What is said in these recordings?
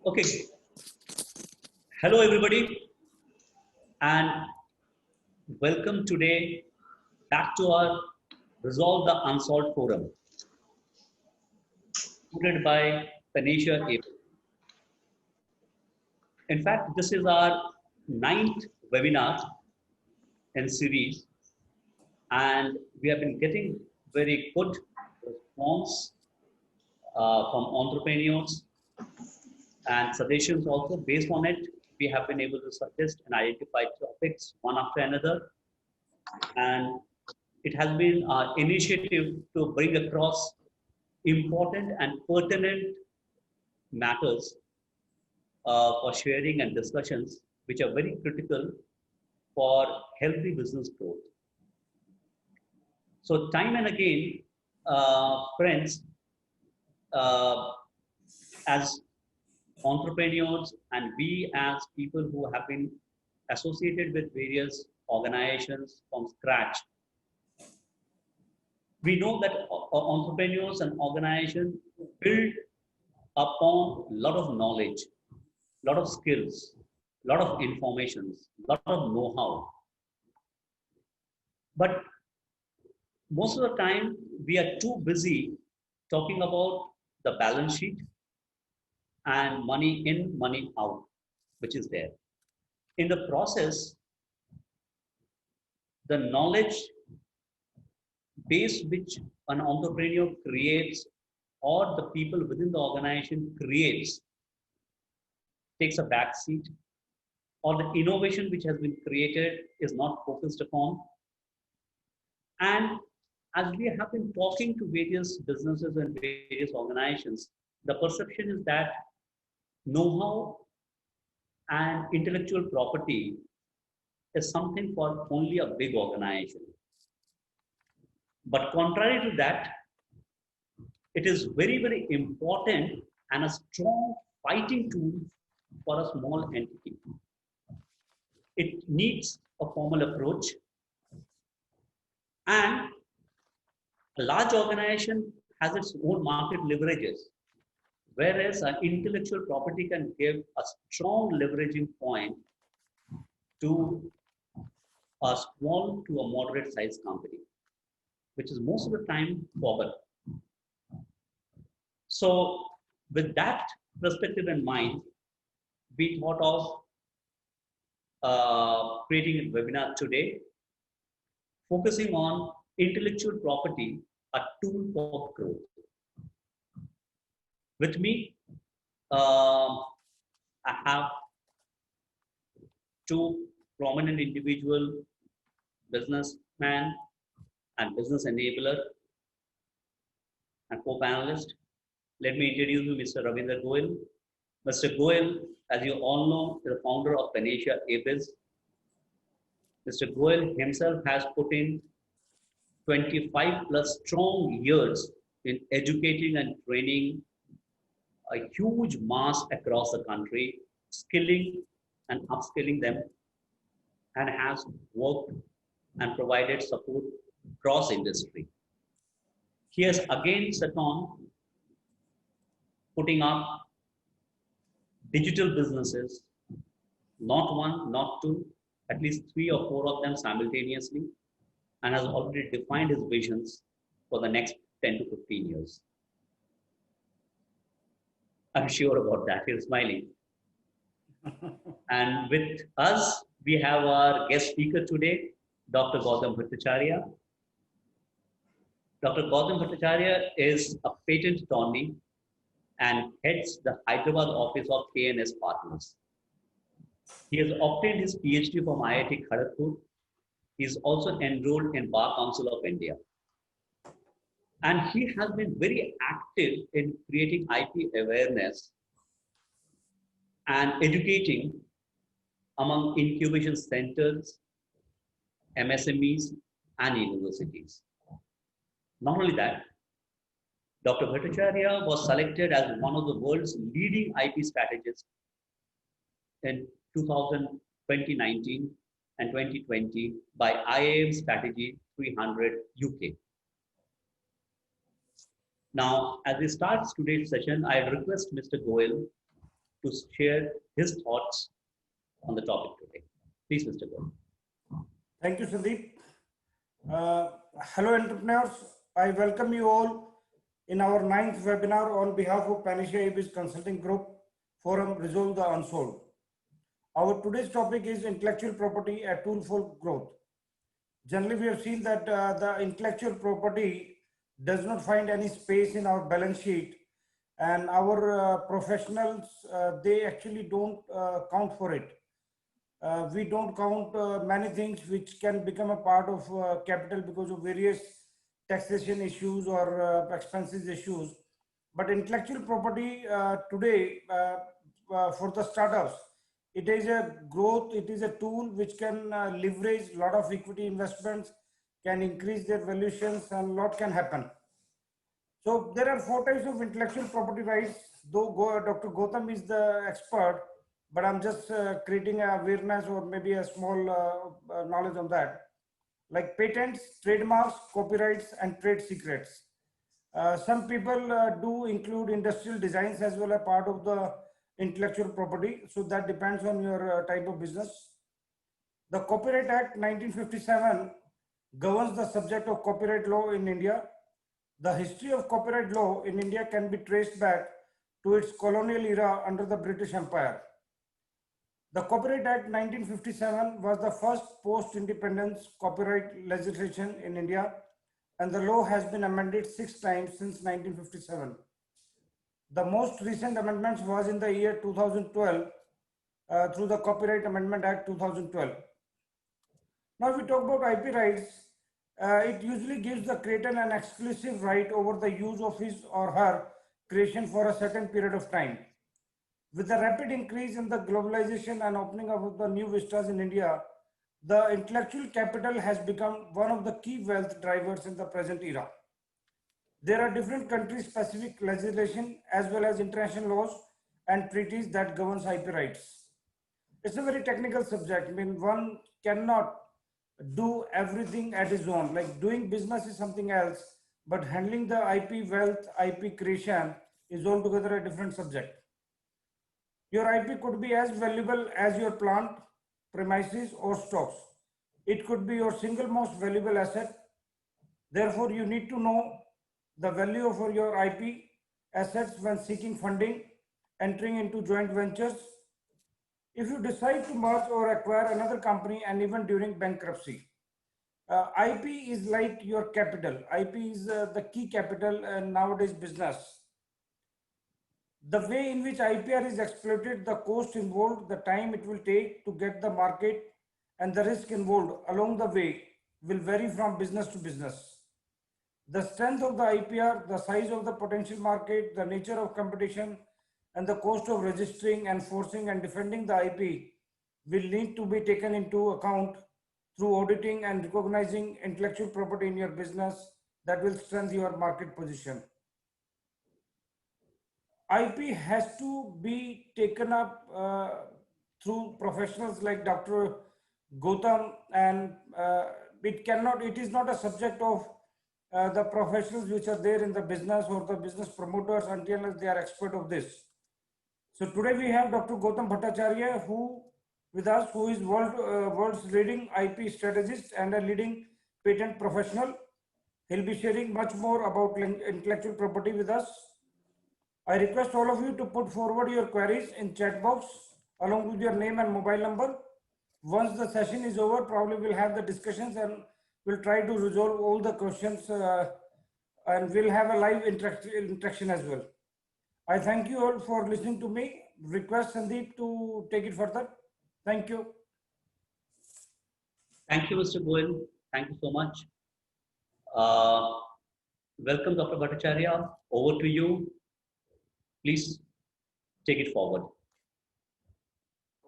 Okay, hello everybody, and welcome today back to our Resolve the Unsolved Forum, hosted by Panisha A. In fact, this is our ninth webinar in series, and we have been getting very good response from entrepreneurs and suggestions also. Based on it, we have been able to suggest and identify topics one after another, and it has been our initiative to bring across important and pertinent matters for sharing and discussions, which are very critical for healthy business growth. So, time and again, friends, uh, as entrepreneurs and we as people who have been associated with various organizations from scratch, we know that entrepreneurs and organizations build upon a lot of knowledge, lot of skills, lot of informations, lot of know-how. But most of the time, we are too busy talking about the balance sheet and money in, money out, which is there. In the process, the knowledge base which an entrepreneur creates or the people within the organization creates takes a back seat, or the innovation which has been created is not focused upon. And as we have been talking to various businesses and various organizations, the perception is that know-how and intellectual property is something for only a big organization. But contrary to that, it is very, very important and a strong fighting tool for a small entity. It needs a formal approach, and a large organization has its own market leverages, whereas an intellectual property can give a strong leveraging point to a small to a moderate sized company, which is most of the time forgotten. So, with that perspective in mind, we thought of creating a webinar today focusing on intellectual property, a tool for growth. With me, I have two prominent individual businessman and business enabler and co-panelist. Let me introduce you Mr. Ravinder Goyal. Mr. Goyal, as you all know, is the founder of Panisha ABIZ. Mr. Goyal himself has put in 25 plus strong years in educating and training a huge mass across the country, skilling and upskilling them, and has worked and provided support cross industry. He has again set on putting up digital businesses, not one, not two, at least three or four of them simultaneously, and has already defined his visions for the next 10 to 15 years. I'm sure about that. He's smiling. And with us, we have our guest speaker today, Dr. Gautam Bhattacharya. Dr. Gautam Bhattacharya is a patent attorney and heads the Hyderabad office of KNS Partners. He has obtained his PhD from IIT Kharagpur. He is also enrolled in Bar Council of India. And he has been very active in creating IP awareness and educating among incubation centers, MSMEs, and universities. Not only that, Dr. Bhattacharya was selected as one of the world's leading IP strategists in 2019 and 2020 by IAM Strategy 300 UK. Now, as we start today's session, I request Mr. Goyal to share his thoughts on the topic today. Please, Mr. Goel. Thank you, Sandeep. Hello, entrepreneurs. I welcome you all in our 9th webinar on behalf of Panacea ABIS Consulting Group Forum Resolve the Unsolved. Our today's topic is intellectual property, a tool for growth. Generally, we have seen that the intellectual property does not find any space in our balance sheet, and our professionals, they actually don't count for it. We don't count many things which can become a part of capital because of various taxation issues or expenses issues. But intellectual property today for the startups, it is a growth, it is a tool which can leverage a lot of equity investments, can increase their valuations, and a lot can happen. So there are 4 types of intellectual property rights, though Dr. Gautam is the expert, but I'm just creating a awareness or maybe a small knowledge on that. Like patents, trademarks, copyrights, and trade secrets. Some people do include industrial designs as well as part of the intellectual property. So that depends on your type of business. The Copyright Act 1957 governs the subject of copyright law in India. The history of copyright law in India can be traced back to its colonial era under the British Empire. The Copyright Act 1957 was the first post-independence copyright legislation in India, and the law has been amended 6 times since 1957. The most recent amendments was in the year 2012 through the Copyright Amendment Act 2012. Now, if we talk about IP rights, it usually gives the creator an exclusive right over the use of his or her creation for a certain period of time. With the rapid increase in the globalization and opening up of the new vistas in India, the intellectual capital has become one of the key wealth drivers in the present era. There are different country-specific legislation as well as international laws and treaties that governs IP rights. It's a very technical subject. I mean, one cannot do everything at his own. Like doing business is something else, but handling the IP wealth, IP creation is altogether a different subject. Your IP could be as valuable as your plant, premises, or stocks. It could be your single most valuable asset. Therefore, you need to know the value of your IP assets when seeking funding, entering into joint ventures. If you decide to merge or acquire another company and even during bankruptcy, IP is like your capital. IP is the key capital in nowadays business. The way in which IPR is exploited, the cost involved, the time it will take to get the market, and the risk involved along the way will vary from business to business. The strength of the IPR, the size of the potential market, the nature of competition, and the cost of registering, enforcing, and defending the IP will need to be taken into account through auditing and recognizing intellectual property in your business that will strengthen your market position. IP has to be taken up through professionals like Dr. Gautam, and it is not a subject of the professionals which are there in the business or the business promoters until they are expert of this. So today we have Dr. Gautam Bhattacharya with us, who is world's leading IP strategist and a leading patent professional. He'll be sharing much more about intellectual property with us. I request all of you to put forward your queries in chat box along with your name and mobile number. Once the session is over, probably we'll have the discussions and we'll try to resolve all the questions and we'll have a live interaction as well. I thank you all for listening to me. Request Sandeep to take it further. Thank you. Thank you, Mr. Goel. Thank you so much. Welcome, Dr. Bhattacharya. Over to you. Please take it forward.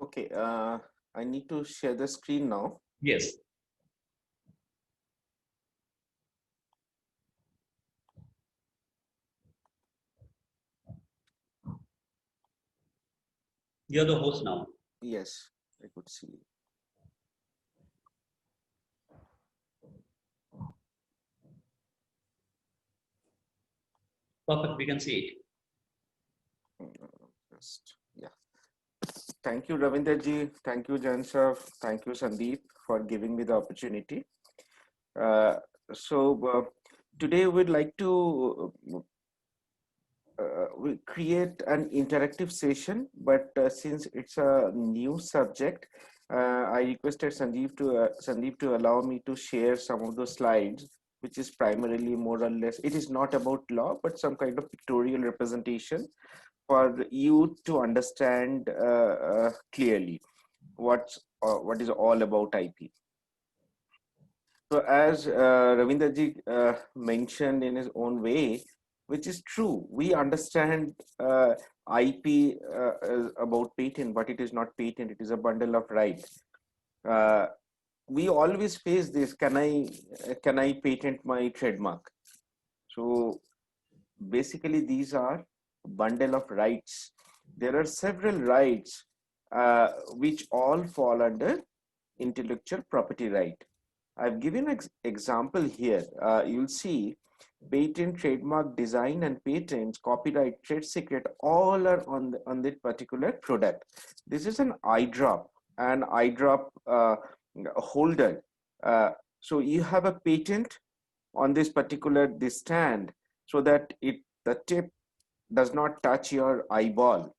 Okay, I need to share the screen now. Yes. You're the host now. Yes, I could see. Perfect, we can see it. Just, yeah, Thank you, Ravinder ji. Thank you, Jansaf. Thank you, Sandeep, for giving me the opportunity. Uh, so today we'd like to we create an interactive session, but since it's a new subject, I requested Sandeep to allow me to share some of those slides, which is primarily more or less. It is not about law, but some kind of pictorial representation for you to understand clearly what is all about IP. So as Ravinder ji mentioned in his own way, which is true, we understand IP is about patent, but it is not patent. It is a bundle of rights. Uh, we always face this: can I patent my trademark? So basically, these are bundle of rights. There are several rights which all fall under intellectual property right. I've given an example here. You'll see patent, trademark, design, and patents, copyright, trade secret, all are on that particular product. This is an eye drop, holder. So you have a patent on this stand, so that the tip does not touch your eyeball.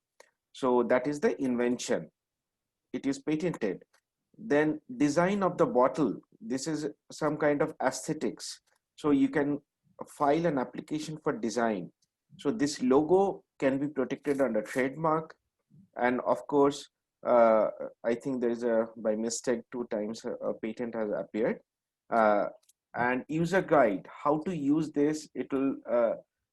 So that is the invention. It is patented. Then design of the bottle, this is some kind of aesthetics, so you can file an application for design. So this logo can be protected under trademark. And of course, uh, I think there is a, by mistake, 2 times a patent has appeared. uh, and user guide, how to use this, it will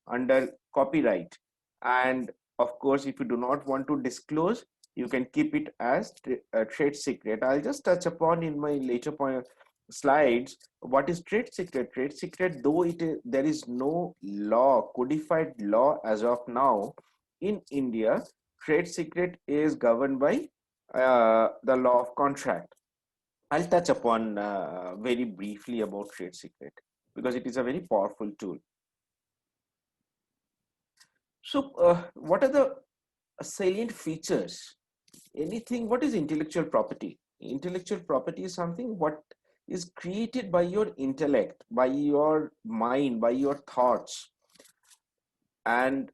under copyright. And of course, if you do not want to disclose, you can keep it as a trade secret. I'll just touch upon in my later point slides what is trade secret. Trade secret, though there is no law, codified law as of now in India, trade secret is governed by the law of contract. I'll touch upon very briefly about trade secret because it is a very powerful tool. So what are the salient features? What is intellectual property? Intellectual property is something what is created by your intellect, by your mind, by your thoughts. And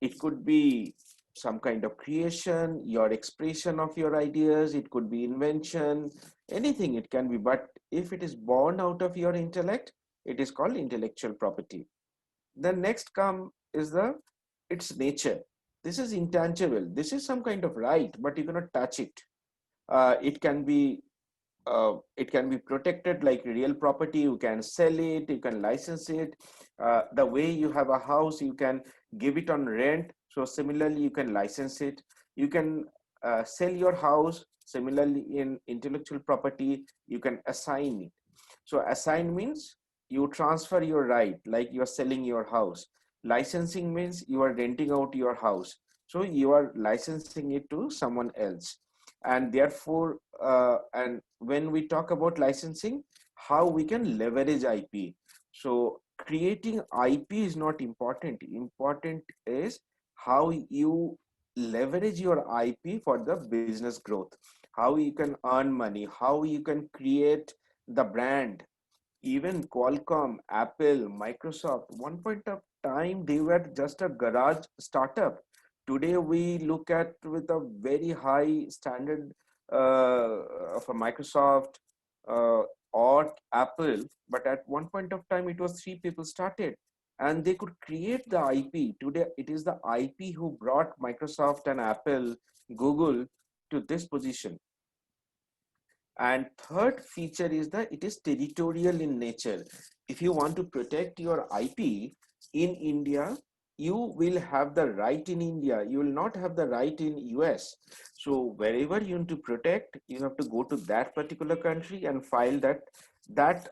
it could be some kind of creation, your expression of your ideas, it could be invention, anything it can be. But if it is born out of your intellect, it is called intellectual property. Then next come is its nature. This is intangible. This is some kind of right, but you cannot touch it. It can be protected like real property. You can sell it, you can license it. The way you have a house, you can give it on rent. So similarly, you can license it. You can sell your house. Similarly, in intellectual property, you can assign it. So assign means you transfer your right, like you are selling your house. Licensing means you are renting out your house. So you are licensing it to someone else. And therefore, and when we talk about licensing, how we can leverage IP. So creating IP is not important. Important is how you leverage your IP for the business growth, how you can earn money, how you can create the brand. Even Qualcomm, Apple, Microsoft, one point of time, they were just a garage startup. Today, we look at with a very high standard of a Microsoft uh, or Apple, but at one point of time, it was 3 people started and they could create the IP. Today, it is the IP who brought Microsoft and Apple, Google to this position. And third feature is that it is territorial in nature. If you want to protect your IP in India, you will have the right in India. You will not have the right in US. So wherever you want to protect, you have to go to that particular country and file that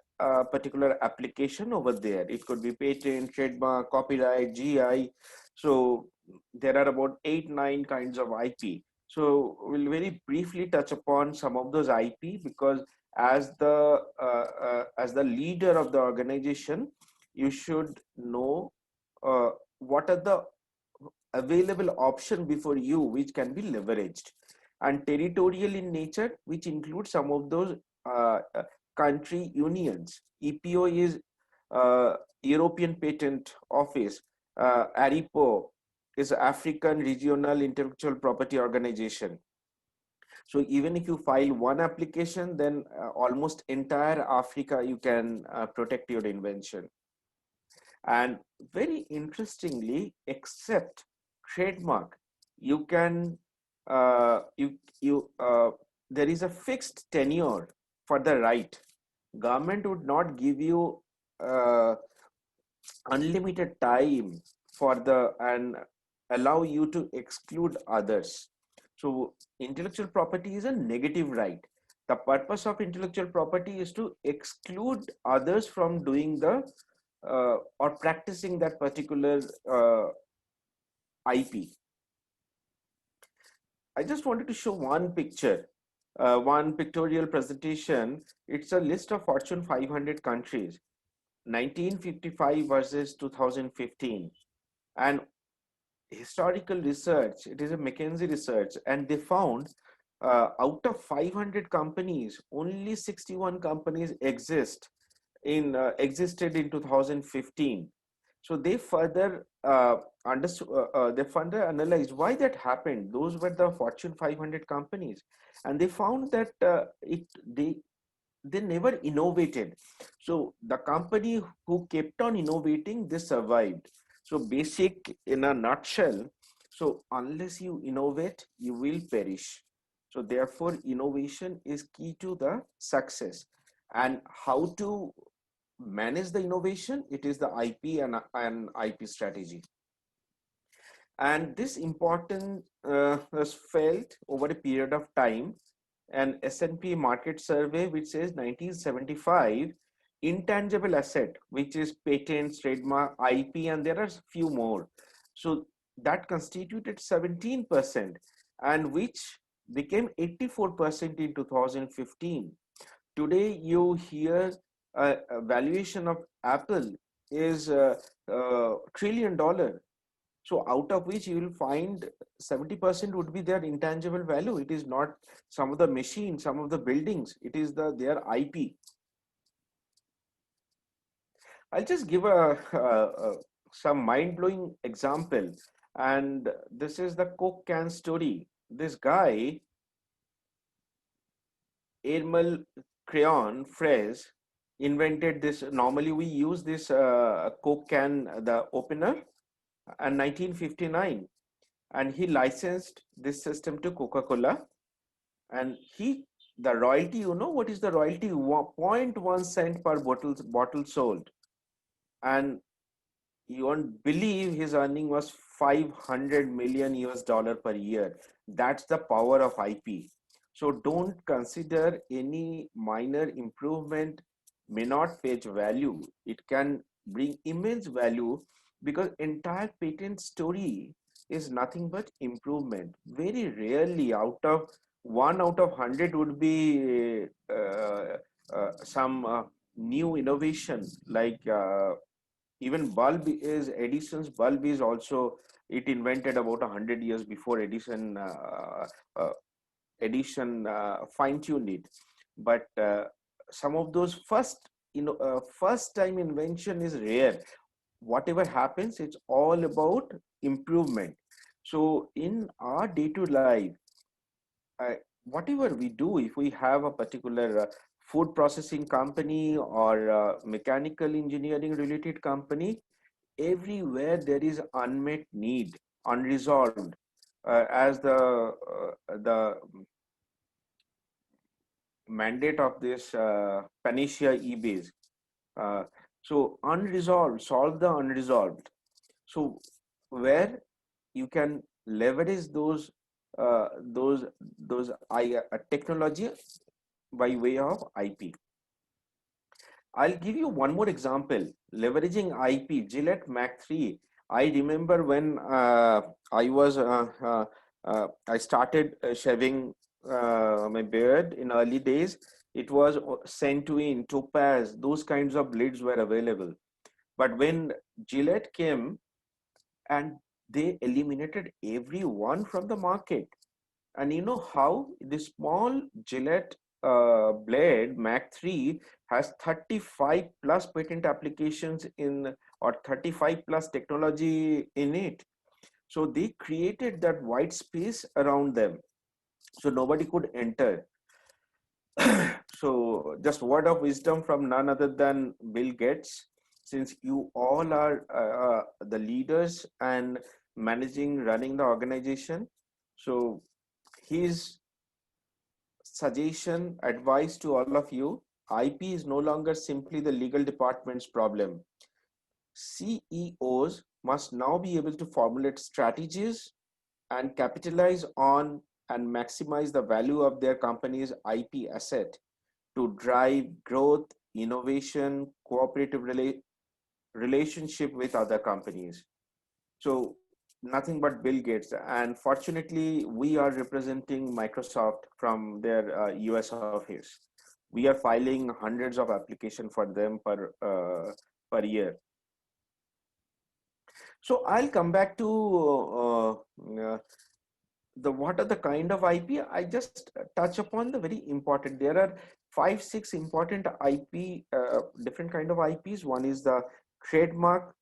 particular application over there. It could be patent, trademark, copyright, GI. So there are about 8, 9 kinds of IP. So we'll very briefly touch upon some of those IP because as the leader of the organization, you should know what are the available option before you which can be leveraged. and territorial in nature, which includes some of those country unions. EPO is European Patent Office. ARIPO is African Regional Intellectual Property Organization. So even if you file one application, then almost entire Africa you can protect your invention. And very interestingly, except trademark, you can there is a fixed tenure for the right. Government would not give you uh, unlimited time for the and allow you to exclude others. So intellectual property is a negative right. The purpose of intellectual property is to exclude others from doing the or practicing that particular IP. I just wanted to show one picture, one pictorial presentation. It's a list of Fortune 500 countries, 1955 versus 2015. And historical research, it is a McKinsey research, and they found out of 500 companies, only 61 companies existed in 2015. So they further they further analyzed why that happened. Those were the Fortune 500 companies, and they found that they never innovated. So the company who kept on innovating, they survived. So basic in a nutshell. So unless you innovate, you will perish. So therefore, innovation is key to the success. And how to manage the innovation? It is the IP and IP strategy. And this important was felt over a period of time. An S&P market survey which says 1975 intangible asset, which is patents, trademark, IP, and there are few more. So that constituted 17%, and which became 84% in 2015. Today, you hear a valuation of Apple is $1 trillion. So out of which you will find 70% would be their intangible value. It is not some of the machines, some of the buildings. It is their IP. I'll just give some mind-blowing example. And this is the Coke can story. This guy, Emil Crayon Fraise, invented this. Normally we use this Coke can, the opener, and 1959. And he licensed this system to Coca-Cola, and the royalty, you know what is the royalty? 0.1 cent per bottle sold. And you won't believe his earning was 500 million US dollar per year. That's the power of IP. So don't consider any minor improvement may not fetch value. It can bring immense value, because entire patent story is nothing but improvement. Very rarely out of 1 out of 100 would be some new innovation, like even bulb is Edison's bulb is also, it invented about 100 years before uh, Edison fine-tuned it. But some of those first time invention is rare. Whatever happens, it's all about improvement. So in our day-to-day life, whatever we do, if we have a particular food processing company or mechanical engineering related company, everywhere there is unmet need, unresolved, as the mandate of this Panacea eBase. So unresolved, solve the unresolved. So where you can leverage those technology by way of IP. I'll give you one more example. Leveraging IP, Gillette Mac 3. I remember when I started shaving my beard in early days. It was Centuine, Topaz, those kinds of blades were available. But when Gillette came and they eliminated everyone from the market, And you know how this small Gillette blade Mac 3 has 35 plus patent applications in, or 35 plus technology in it. So they created that white space around them, so nobody could enter. So just word of wisdom from none other than Bill Gates, since you all are the leaders and managing, running the organization. So his suggestion, advice to all of you: IP is no longer simply the legal department's problem. CEOs must now be able to formulate strategies and capitalize on and maximize the value of their company's IP asset to drive growth, innovation, cooperative relationship with other companies. So nothing but Bill Gates. And fortunately, we are representing Microsoft from their US office. We are filing hundreds of applications for them per year. So I'll come back to the what are the kind of IP. I just touch upon the very important. There are 5-6 important IP, different kind of IPs. One is the trademark,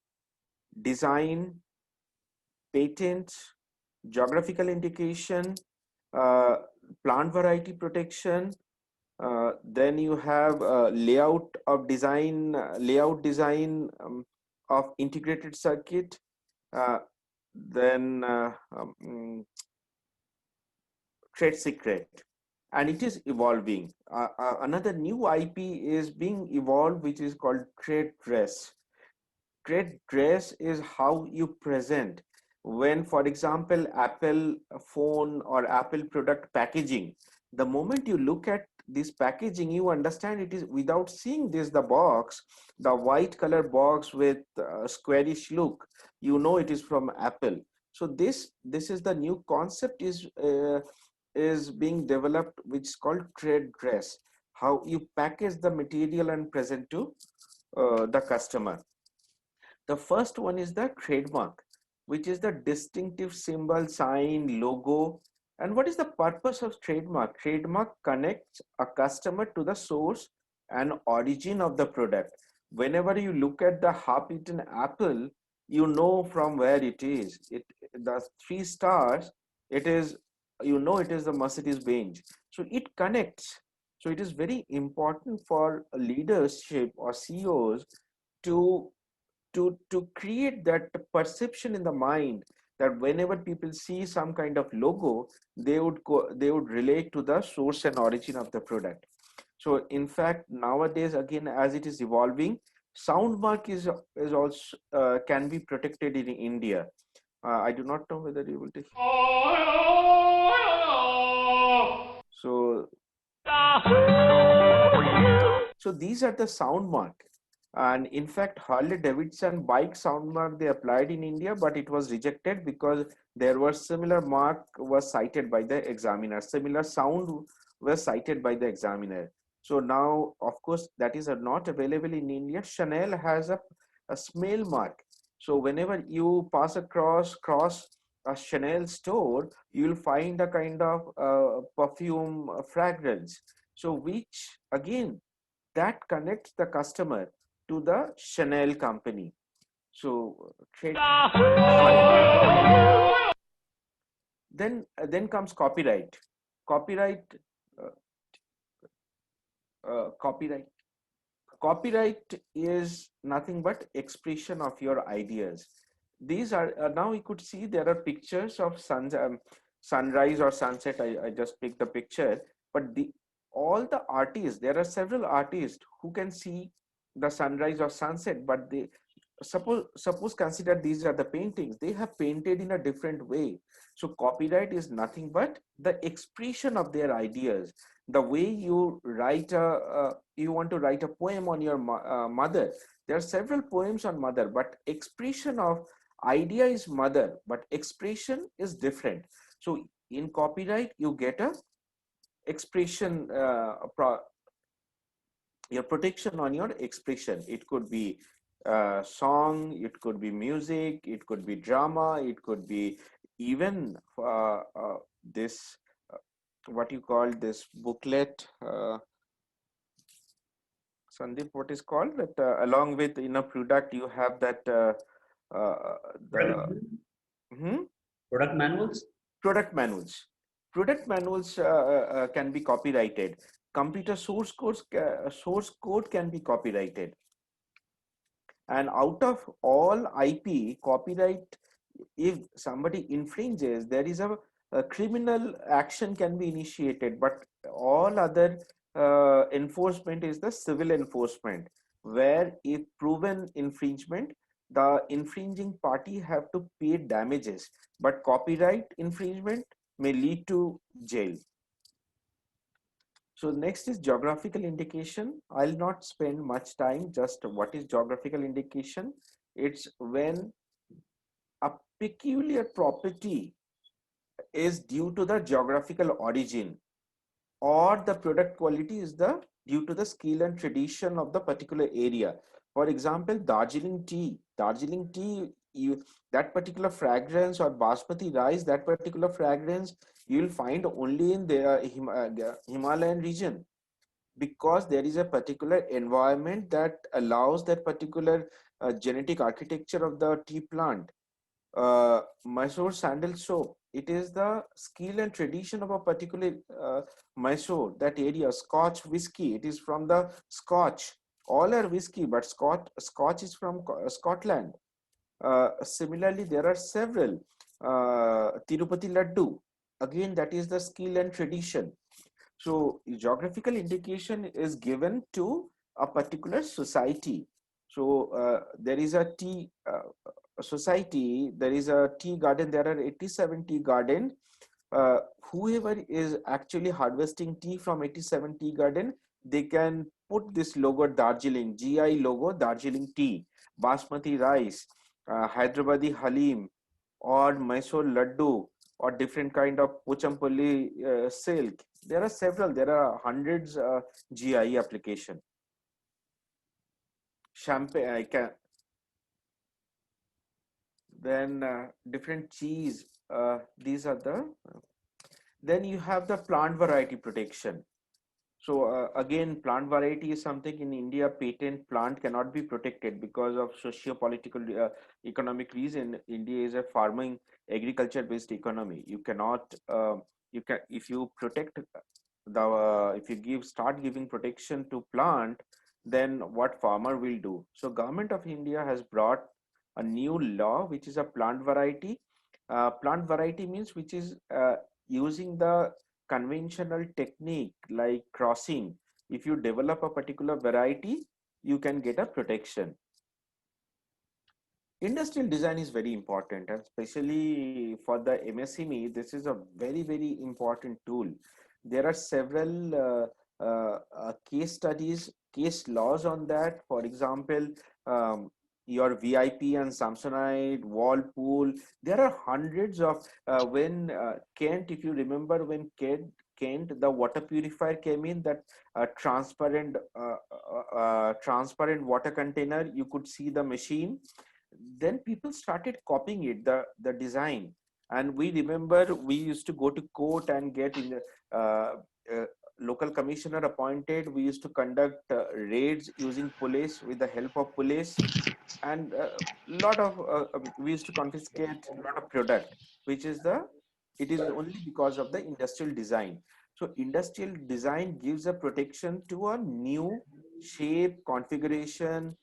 design, patent, geographical indication, uh, plant variety protection. Then you have layout design of integrated circuit. Uh, then trade secret, and it is evolving. Another new IP is being evolved, which is called trade dress. Trade dress is how you present when, for example, Apple phone or Apple product packaging. The moment you look at this packaging, you understand it is, without seeing this, the box, the white color box with squarish look, you know it is from Apple. So this is the new concept is being developed, which is called trade dress, how you package the material and present to the customer. The first one is the trademark, which is the distinctive symbol, sign, logo. And what is the purpose of trademark? Trademark connects a customer to the source and origin of the product. Whenever you look at the half-eaten apple, you know from where it is. The 3 stars, it is, you know, it is the Mercedes-Benz. So it connects. So it is very important for leadership or CEOs to create that perception in the mind, that whenever people see some kind of logo, they would relate to the source and origin of the product. So in fact, nowadays, again, as it is evolving, sound mark is also can be protected in India. I do not know whether you will take. So these are the sound mark. And in fact, Harley Davidson bike sound mark they applied in India, but it was rejected because there was similar mark was cited by the examiner. Similar sound was cited by the examiner. So now, of course, that is not available in India. Chanel has a smell mark. So whenever you pass cross a Chanel store, you will find a kind of perfume fragrance. So which again, that connects the customer to the Chanel company. So then comes copyright. Copyright, uh, copyright. Copyright is nothing but expression of your ideas. These are now you could see there are pictures of sunrise or sunset. I just picked the picture, but all the artists, there are several artists who can see the sunrise or sunset, but they suppose consider these are the paintings, they have painted in a different way. So copyright is nothing but the expression of their ideas. The way you write you want to write a poem on your mother, there are several poems on mother, but expression of idea is mother, but expression is different. So in copyright you get a expression, your protection on your expression. It could be song, it could be music, it could be drama, it could be even this what you call this booklet, Sandeep, what is called that along with product you have that the Product, hmm? product manuals. Product manuals. Product manuals can be copyrighted. Computer source code can be copyrighted. And out of all IP copyright, if somebody infringes, there is a criminal action can be initiated. But all other enforcement is the civil enforcement, where if proven infringement, the infringing party have to pay damages. But copyright infringement may lead to jail. So next is geographical indication. I'll not spend much time. Just what is geographical indication? It's when a peculiar property is due to the geographical origin, or the product quality is the due to the skill and tradition of the particular area. For example, Darjeeling tea. Darjeeling tea, that particular fragrance, or basmati rice, that particular fragrance, you will find only in the Himalayan region, because there is a particular environment that allows that particular genetic architecture of the tea plant. Mysore sandal soap, it is the skill and tradition of a particular Mysore, that area. Scotch whiskey, it is from the Scotch. All are whiskey, but Scotch is from Scotland. Similarly, there are several. Tirupati Laddu, again, that is the skill and tradition. So geographical indication is given to a particular society. So there is a tea society, there is a tea garden, there are 87 tea garden. Whoever is actually harvesting tea from 87 tea garden, they can put this logo Darjeeling, GI logo Darjeeling tea, basmati rice, Hyderabadi halim, or Mysore laddu, or different kind of Pochampalli silk. There are several, there are hundreds GI application. Champagne, I can, then different cheese. These are the, then you have the plant variety protection. So again, plant variety is something in India, patent plant cannot be protected because of socio-political economic reason. India is a farming agriculture based economy. You cannot, you can, if you protect the, if you start giving protection to plant, then what farmer will do? So government of India has brought a new law, which is a plant variety. Plant variety means which is using the conventional technique like crossing. If you develop a particular variety, you can get a protection. Industrial design is very important, and especially for the MSME, this is a very important tool. There are several case studies, case laws on that. For example, your VIP and Samsonite, Whirlpool. There are hundreds of when Kent, if you remember, when Kent, the water purifier came in, that transparent water container, you could see the machine. Then people started copying it, the design. And we remember we used to go to court and get in the local commissioner appointed. We used to conduct raids using police, with the help of police, and lot of we used to confiscate a lot of product, which is the, it is only because of the industrial design. So industrial design gives a protection to a new shape, configuration,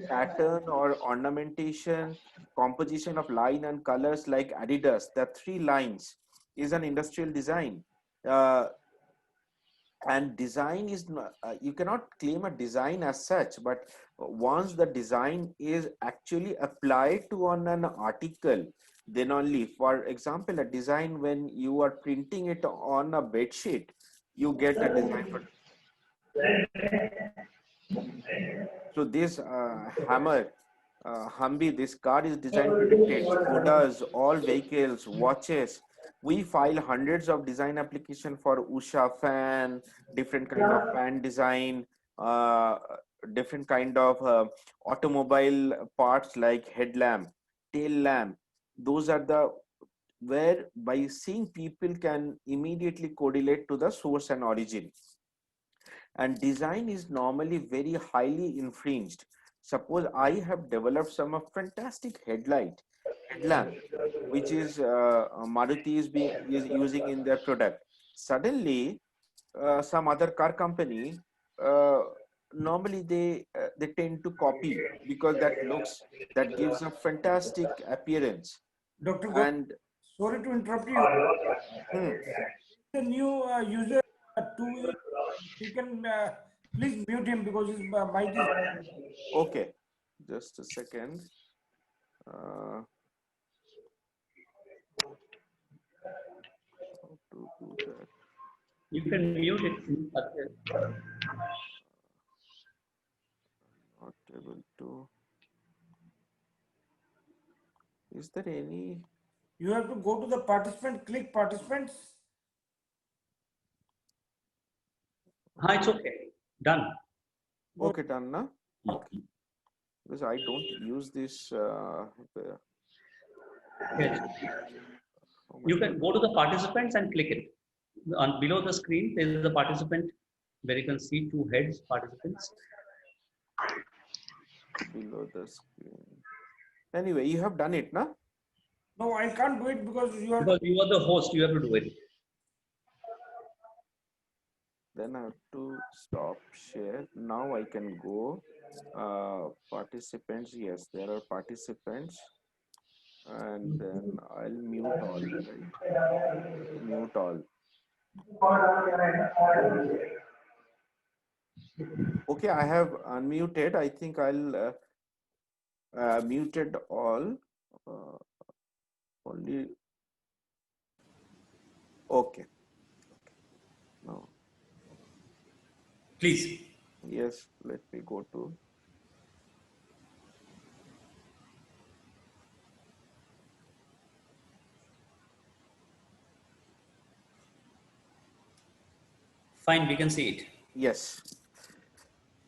pattern, or ornamentation, composition of line and colors. Like Adidas, the 3 lines is an industrial design. uh, and design is you cannot claim a design as such, but once the design is actually applied to on an article, then only. For example, a design, when you are printing it on a bed sheet, you get a design for. So this hammer, Humvee, this car is design protected. Skodas, all vehicles, watches. We file hundreds of design application for Usha fan, different kind of fan design, uh, different kind of automobile parts like headlamp, tail lamp. Those are the where by seeing people can immediately correlate to the source and origin. And design is normally very highly infringed. Suppose I have developed some fantastic headlamp, which is Maruti is using in their product. Suddenly, some other car company, uh, normally they tend to copy because that gives a fantastic appearance. Dr. Goel, And sorry to interrupt you. hmm, The new user two, you can please mute him because his mic is. okay, just a second. Uh, how to do that? You can mute it. Not able to. Is there any? You have to go to the participant, click participants. Hi, it's okay. Done. Okay, done now. Okay. Because I don't use this. Yes. How You much can go to the participants and click it. On below the screen, there is a participant where you can see two heads, participants. below the screen? Anyway, you have done it, na? No, I can't do it because you are. Because you are the host, you have to do it. Then I have to stop share. Now I can go. Participants, yes, there are participants. And then I'll mute all, right? Mute all. Okay, I have unmuted. I think I'll muted all. Uh, only. Okay. Now, Please. yes, let me go to. Fine, we can see it. Yes.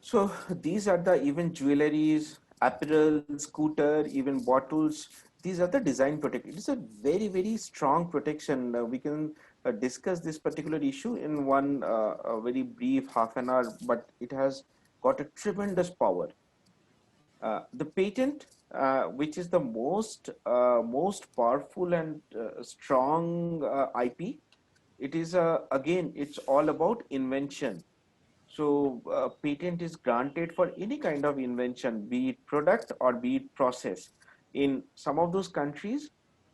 So these are the even jewelries, apparel, scooter, even bottles. These are the design protection. It's a very, very strong protection. We can discuss this particular issue in one a very brief half an hour, but it has got a tremendous power. The patent, which is the most powerful and strong IP, it is again, it's all about invention. So patent is granted for any kind of invention, be it product or be it process. In some of those countries,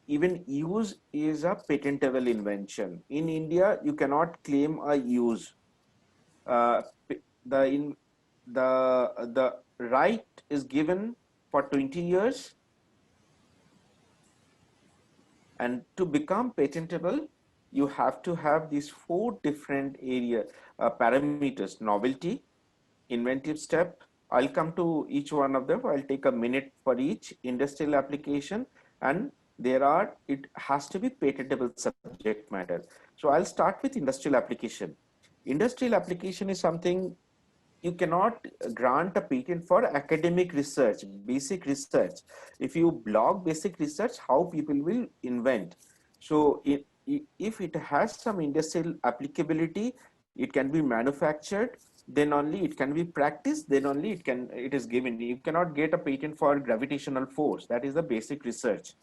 even use is a patentable invention. In India, you cannot claim a use. Uh, the in the right is given for 20 years, and to become patentable, you have to have these four different area parameters: novelty, inventive step. I'll come to each one of them. I'll take a minute for each industrial application, and it has to be patentable subject matter. So I'll start with industrial application. Industrial application is something you cannot grant a patent for academic research, basic research. If you block basic research, how people will invent? So if it has some industrial applicability, it can be manufactured, then only it can be practiced, then only it is given. You cannot get a patent for gravitational force. That is the basic research.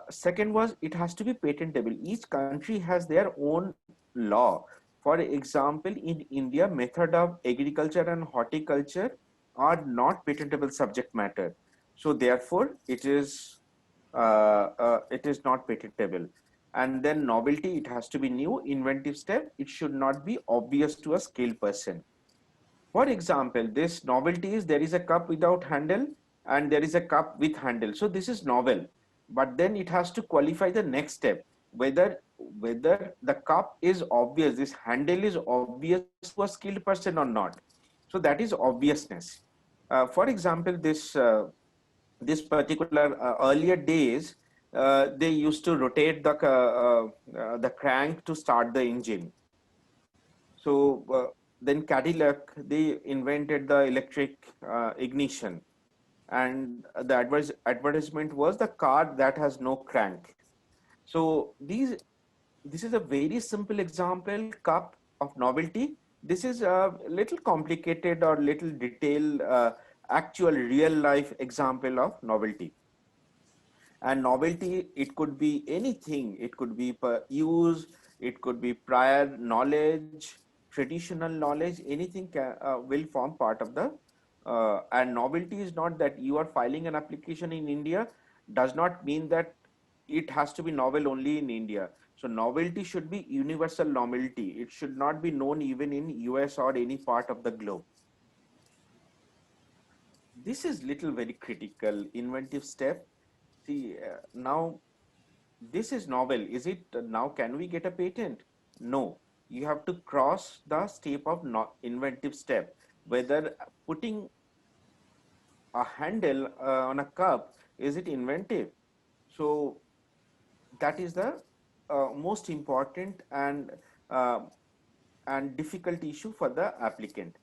Second was, it has to be patentable. Each country has their own law. For example, in India, method of agriculture and horticulture are not patentable subject matter. So therefore, it is not patentable. And then novelty, it has to be new. Inventive step, it should not be obvious to a skilled person. For example, this novelty is, there is a cup without handle and there is a cup with handle. So this is novel, but then it has to qualify the next step, whether the cup is obvious, this handle is obvious to a skilled person or not. So that is obviousness. For example, this particular earlier days, they used to rotate the crank to start the engine. So then Cadillac, they invented the electric ignition, and the advertisement was the car that has no crank. So this is a very simple example, cup of novelty. This is a little complicated or little detailed, actual real life example of novelty. And novelty, it could be anything. It could be per use, it could be prior knowledge, traditional knowledge, anything will form part of the, and novelty is not that you are filing an application in India does not mean that it has to be novel only in India. So novelty should be universal novelty. It should not be known even in US or any part of the globe. This is little very critical inventive step. See, now this is novel. Is it now? Can we get a patent? No. You have to cross the step of inventive step. Whether putting a handle on a cup, is it inventive? So that is the most important uh, and difficult issue for the applicant.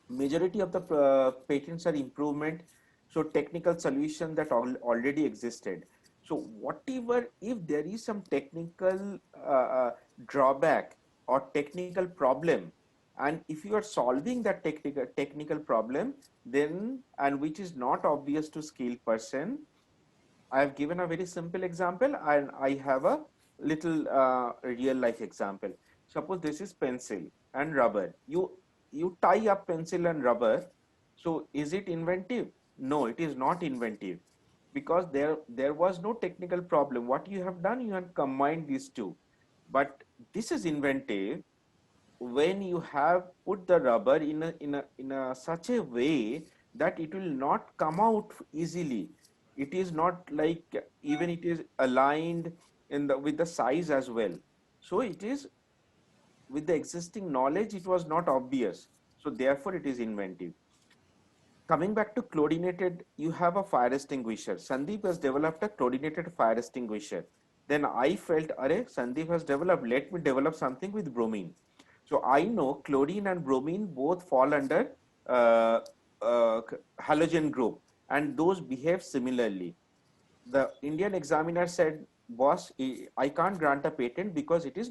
Majority of the patents are improvement, so technical solution that already existed. So whatever, if there is some technical drawback or technical problem, and if you are solving that technical problem, then, and which is not obvious to skilled person, I have given a very simple example, and I have a little real life example. Suppose this is pencil and rubber. You tie up pencil and rubber. So is it inventive? No, it is not inventive, because there was no technical problem. What you have done, you have combined these two. But this is inventive when you have put the rubber in a such a way that it will not come out easily. It is not like, even it is aligned in the with the size as well. So it is, with the existing knowledge, it was not obvious, so therefore it is inventive. Coming back to chlorinated, you have a fire extinguisher. Sandeep has developed a chlorinated fire extinguisher. Then I felt, Arey, Sandeep has developed, let me develop something with bromine. So I know chlorine and bromine both fall under uh, halogen group, and those behave similarly. The Indian examiner said, boss, I can't grant a patent because it is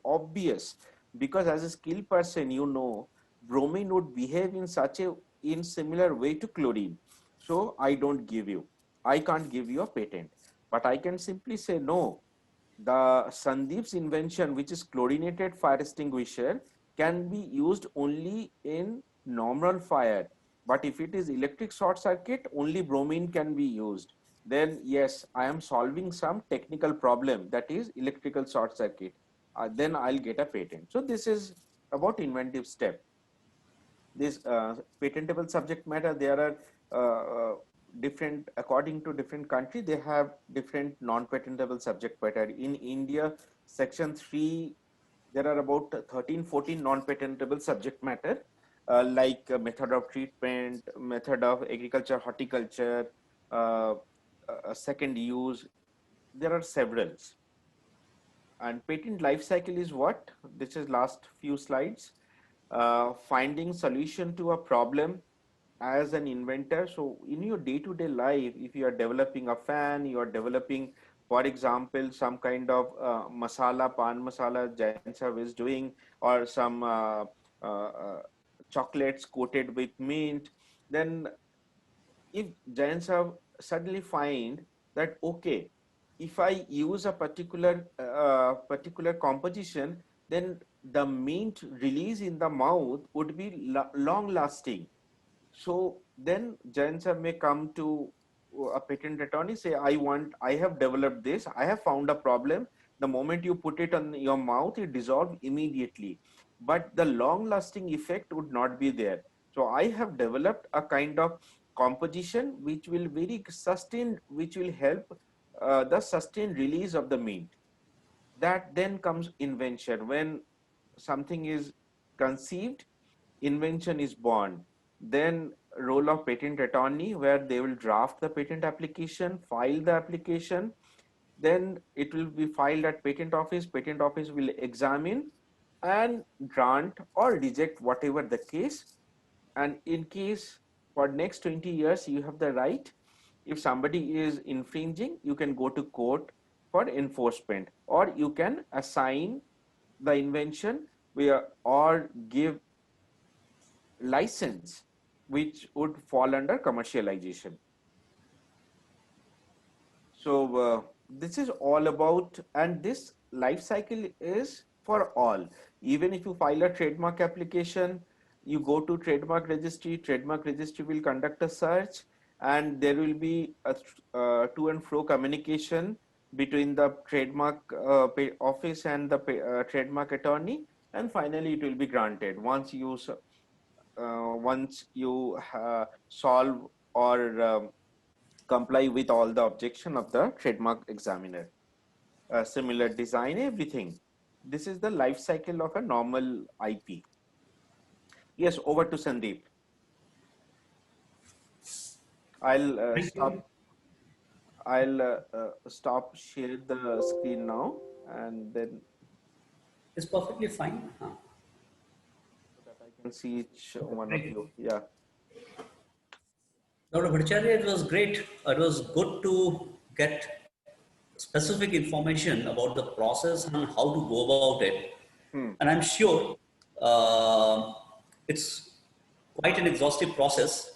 obvious. Because as a skilled person, you know, bromine would behave in similar way to chlorine. So I don't give you, I can't give you a patent. But I can simply say, no, the Sandeep's invention, which is chlorinated fire extinguisher, can be used only in normal fire. But if it is electric short circuit, only bromine can be used. Then yes, I am solving some technical problem, that is electrical short circuit. Then I'll get a patent. So this is about inventive step. This patentable subject matter, there are different, according to different country, they have different non-patentable subject matter. In India, section 3, there are about 13-14 non-patentable subject matter, like method of treatment, method of agriculture, horticulture, uh, second use. There are several. And patent life cycle is what? This is last few slides. Finding solution to a problem as an inventor. So in your day-to-day life, if you are developing a fan, you are developing, for example, some kind of masala, pan masala, Jain Sahib is doing, or some uh, chocolates coated with mint, then if Jain Sahib suddenly find that, okay, if I use a particular composition, then the mint release in the mouth would be long lasting. So then Jain Sahib may come to a patent attorney, say, I have developed this, I have found a problem. The moment you put it on your mouth, it dissolves immediately. But the long lasting effect would not be there. So I have developed a kind of composition which will very sustain, which will help the sustained release of the mint. That then comes invention. When something is conceived, invention is born. Then role of patent attorney, where they will draft the patent application, file the application, then it will be filed at patent office. Patent office will examine and grant or reject, whatever the case. And in case for next 20 years, you have the right, if somebody is infringing, you can go to court. for enforcement, or you can assign the invention or give license which would fall under commercialization. So this is all about, and this life cycle is for all. Even if you file a trademark application, you go to trademark registry will conduct a search, and there will be a to and fro communication between the trademark office and the trademark attorney, and finally it will be granted once you solve or comply with all the objection of the trademark examiner. Similar design, everything. This is the life cycle of a normal IP. Yes, over to Sandeep. I'll Thank you. stop share the screen now, and then It's perfectly fine. Huh. so that I can see each one of Great. you. Yeah. Dr. Bhattacharya, it was great. It was good to get specific information about the process and how to go about it. Hmm. And I'm sure uh, it's quite an exhaustive process,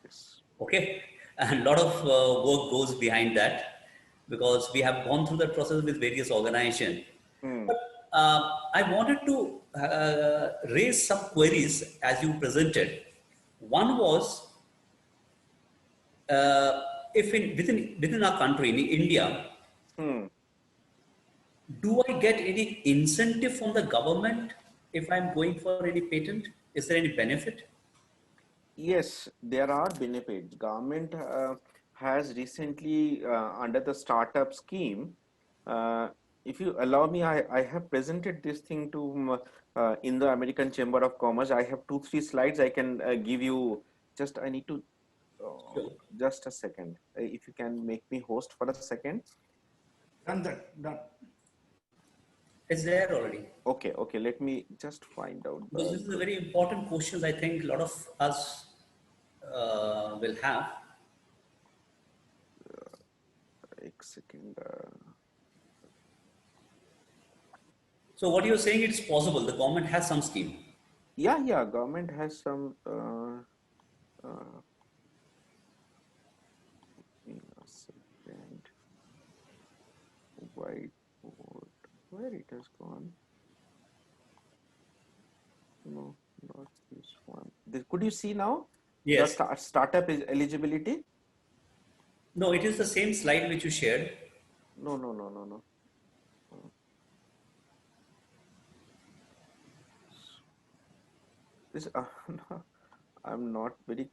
Yes. okay? And a lot of work goes behind that because we have gone through that process with various organizations. Hmm. But I wanted to raise some queries as you presented. One was uh, if within our country, in India, Hmm. do I get any incentive from the government if I'm going for any patent? Is there any benefit? Yes, there are benefits. Government has recently, under the startup scheme, uh, if you allow me, I have presented this thing to in the American Chamber of Commerce. I have 2, 3 slides. I can give you. Just I need to Sure. just a second. If you can make me host for a second. Done that, done. It's there already. Okay, okay. Let me just find out Because the this is a good. very important question I think a lot of us will have. Second. So what you're saying, it's possible. The government has some scheme. Yeah, yeah. Government has some. In a second. Whiteboard. Where it has gone? No, not this one. Could you see now the Yes. startup is eligibility? No, it is the same slide which you shared. No, no, no, no, no. This no, I'm not very.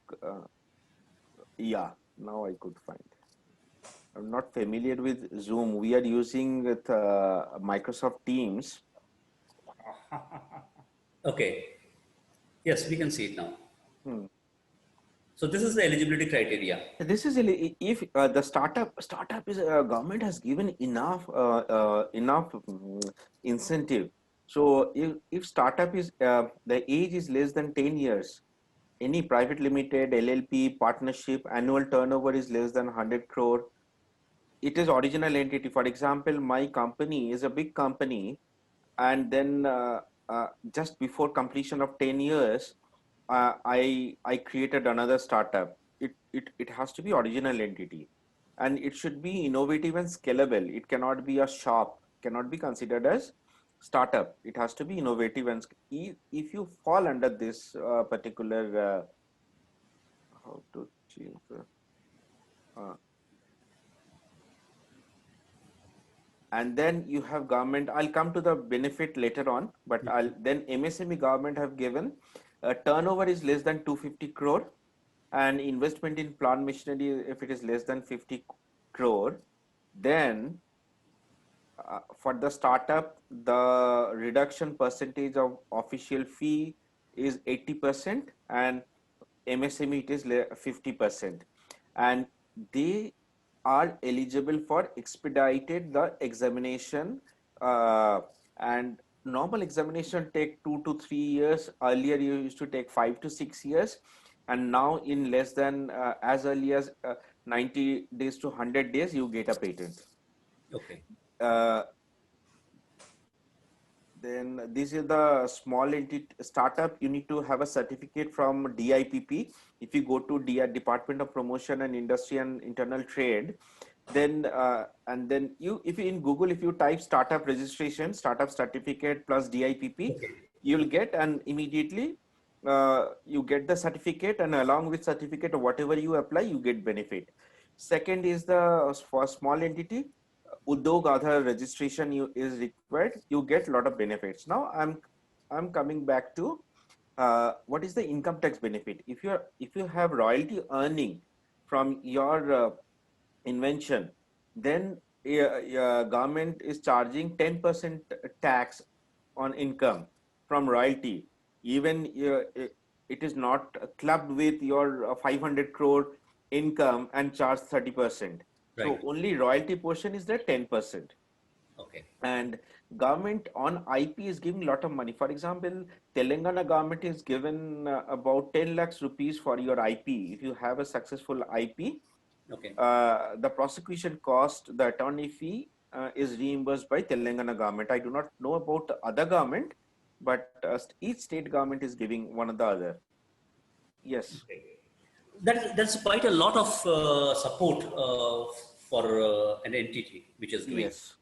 Yeah, now I could find. I'm not familiar with Zoom. We are using with Microsoft Teams. Okay. Yes, we can see it now. Hmm. So this is the eligibility criteria. This is if the startup is government has given enough incentive. So if startup is the age is less than 10 years, any private limited LLP partnership annual turnover is less than 100 crore, it is original entity. For example, my company is a big company, and then just before completion of 10 years, I created another startup. It has to be original entity, and it should be innovative and scalable. It cannot be a shop, cannot be considered as startup. It has to be innovative and if you fall under this particular how to change uh, and then you have government. I'll come to the benefit later on, but I'll then MSME government have given turnover is less than 250 crore, and investment in plant machinery if it is less than 50 crore, then for the startup the reduction percentage of official fee is 80%, and MSME it is 50%, and they are eligible for expedited the examination, and normal examination take 2 to 3 years. Earlier you used to take 5 to 6 years, and now in less than as early as 90 days to 100 days you get a patent. Okay. Then this is the small entity startup. You need to have a certificate from DIPP. If you go to Department of Promotion and Industry and Internal Trade, then and then if you in Google, if you type startup registration, startup certificate plus DIPP, Okay. you'll get, and immediately you get the certificate, and along with certificate, whatever you apply, you get benefit. Second is the for small entity, Udyog Aadhar registration is required. You get a lot of benefits. Now I'm coming back to what is the income tax benefit. If you have royalty earning from your invention, then government is charging 10% tax on income from royalty. Even it is not clubbed with your 500 crore income and charge 30%. So Right. only royalty portion is there 10%. Okay. And government on IP is giving a lot of money. For example, Telangana government is given about 10 lakhs rupees for your IP. If you have a successful IP, Okay. the prosecution cost, the attorney fee is reimbursed by Telangana government. I do not know about the other government, but each state government is giving one or the other. Yes. Okay. That's quite a lot of support for an entity which is doing. Yes.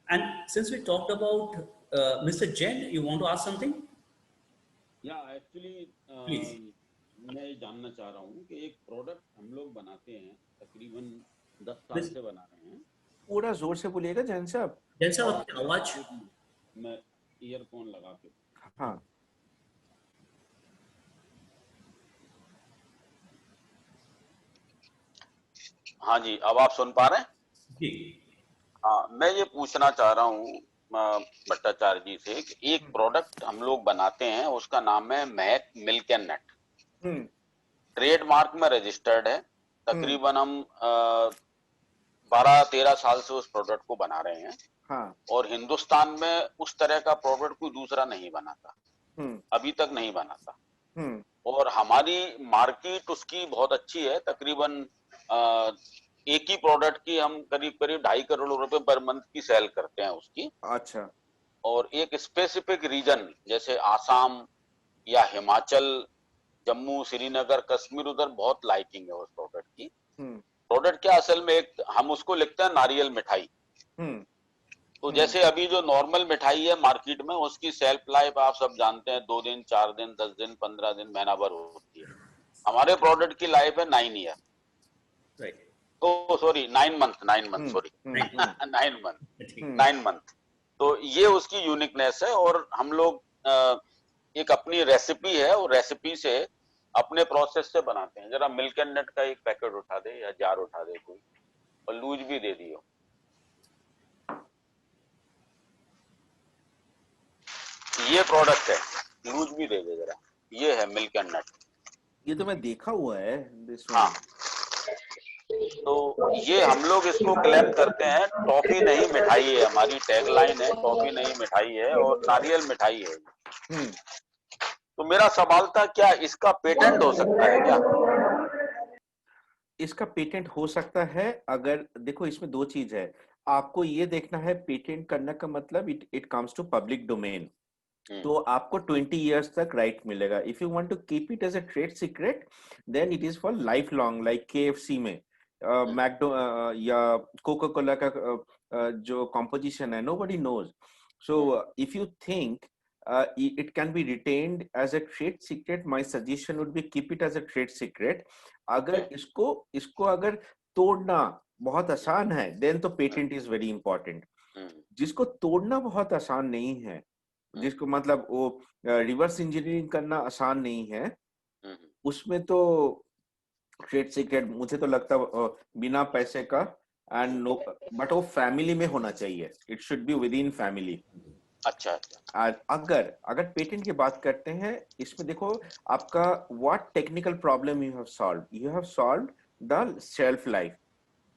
And since we talked about Mr. Jain, you want to ask something? या actually Please. मैं ये जानना चाह रहा हूँ कि एक product हम लोग बनाते हैं तकरीबन 10 साल Miss- से बना रहे हैं पूरा जोर से बोलिएगा जैन साहब. जैन साहब आपकी आवाज एक मिनट, मैं ईयरफोन लगा के हाँ. हाँ जी अब आप सुन पा रहे हैं जी. हाँ मैं ये पूछना चाह रहा हूँ भट्टाचार्य जी से कि एक प्रोडक्ट हम लोग बनाते हैं उसका नाम है महक मिल्क एंड नट. ट्रेडमार्क में रजिस्टर्ड है. तकरीबन हम 12-13 साल से उस प्रोडक्ट को बना रहे हैं. हाँ. और हिंदुस्तान में उस तरह का प्रोडक्ट कोई दूसरा नहीं बनाता, अभी तक नहीं बनाता. और हमारी मार्केट उसकी बहुत अच्छी है. तकरीबन एक ही प्रोडक्ट की हम करीब करीब 2.5 करोड़ रुपए पर मंथ की सेल करते हैं उसकी. अच्छा. और एक स्पेसिफिक रीजन जैसे आसाम या हिमाचल, जम्मू, श्रीनगर, कश्मीर, उधर बहुत लाइकिंग है उस प्रोडक्ट की. प्रोडक्ट क्या असल में एक हम उसको लिखते हैं नारियल मिठाई. तो जैसे अभी जो नॉर्मल मिठाई है मार्केट में उसकी सेल्फ लाइफ आप सब जानते हैं 2 दिन, 4 दिन, 10 दिन, 15 दिन, महीना भर होती है. हमारे प्रोडक्ट की लाइफ है 9 ईयर. राइट. तो सॉरी 9 मंथ सॉरी 9 मंथ. तो ये उसकी यूनिकनेस है. और हम लोग एक अपनी रेसिपी है और रेसिपी से अपने प्रोसेस से बनाते हैं. जरा मिल्क एंड नट का एक पैकेट उठा दे या जार उठा दे कोई, और लूज भी दे दियो. ये प्रोडक्ट है, लूज भी दे दे जरा. ये है मिल्क एंड नट. ये तो मैं देखा हुआ है. हाँ. तो ये हम लोग इसको क्लेम करते हैं टॉफी नहीं मिठाई है. हमारी टैगलाइन है टॉफी नहीं मिठाई है और नारियल मिठाई है. तो मेरा सवाल था क्या इसका पेटेंट हो सकता है क्या? इसका पेटेंट हो सकता है. अगर देखो इसमें दो चीज है. आपको ये देखना है पेटेंट करने का मतलब it comes to public domain. तो आपको 20 इयर्स तक राइट मिलेगा. If you want to keep it as a trade secret then it is for life long. Like KFC में मैकडो या कोका कोला का जो कॉम्पोजिशन है nobody knows. So if you think it can be retained as a trade secret, my suggestion would be keep it as a trade secret. अगर इसको अगर तोड़ना बहुत आसान है then तो पेटेंट इज वेरी इंपॉर्टेंट. जिसको तोड़ना बहुत आसान नहीं है, जिसको मतलब वो रिवर्स इंजीनियरिंग करना आसान नहीं है, उसमें तो ट्रेड सीक्रेट मुझे तो लगता बिना पैसे का एंड नो, बट वो फैमिली में होना चाहिए. It should be with in family. अच्छा. अगर पेटेंट की बात करते हैं इसमें देखो आपका what technical problem you have solved the shelf life.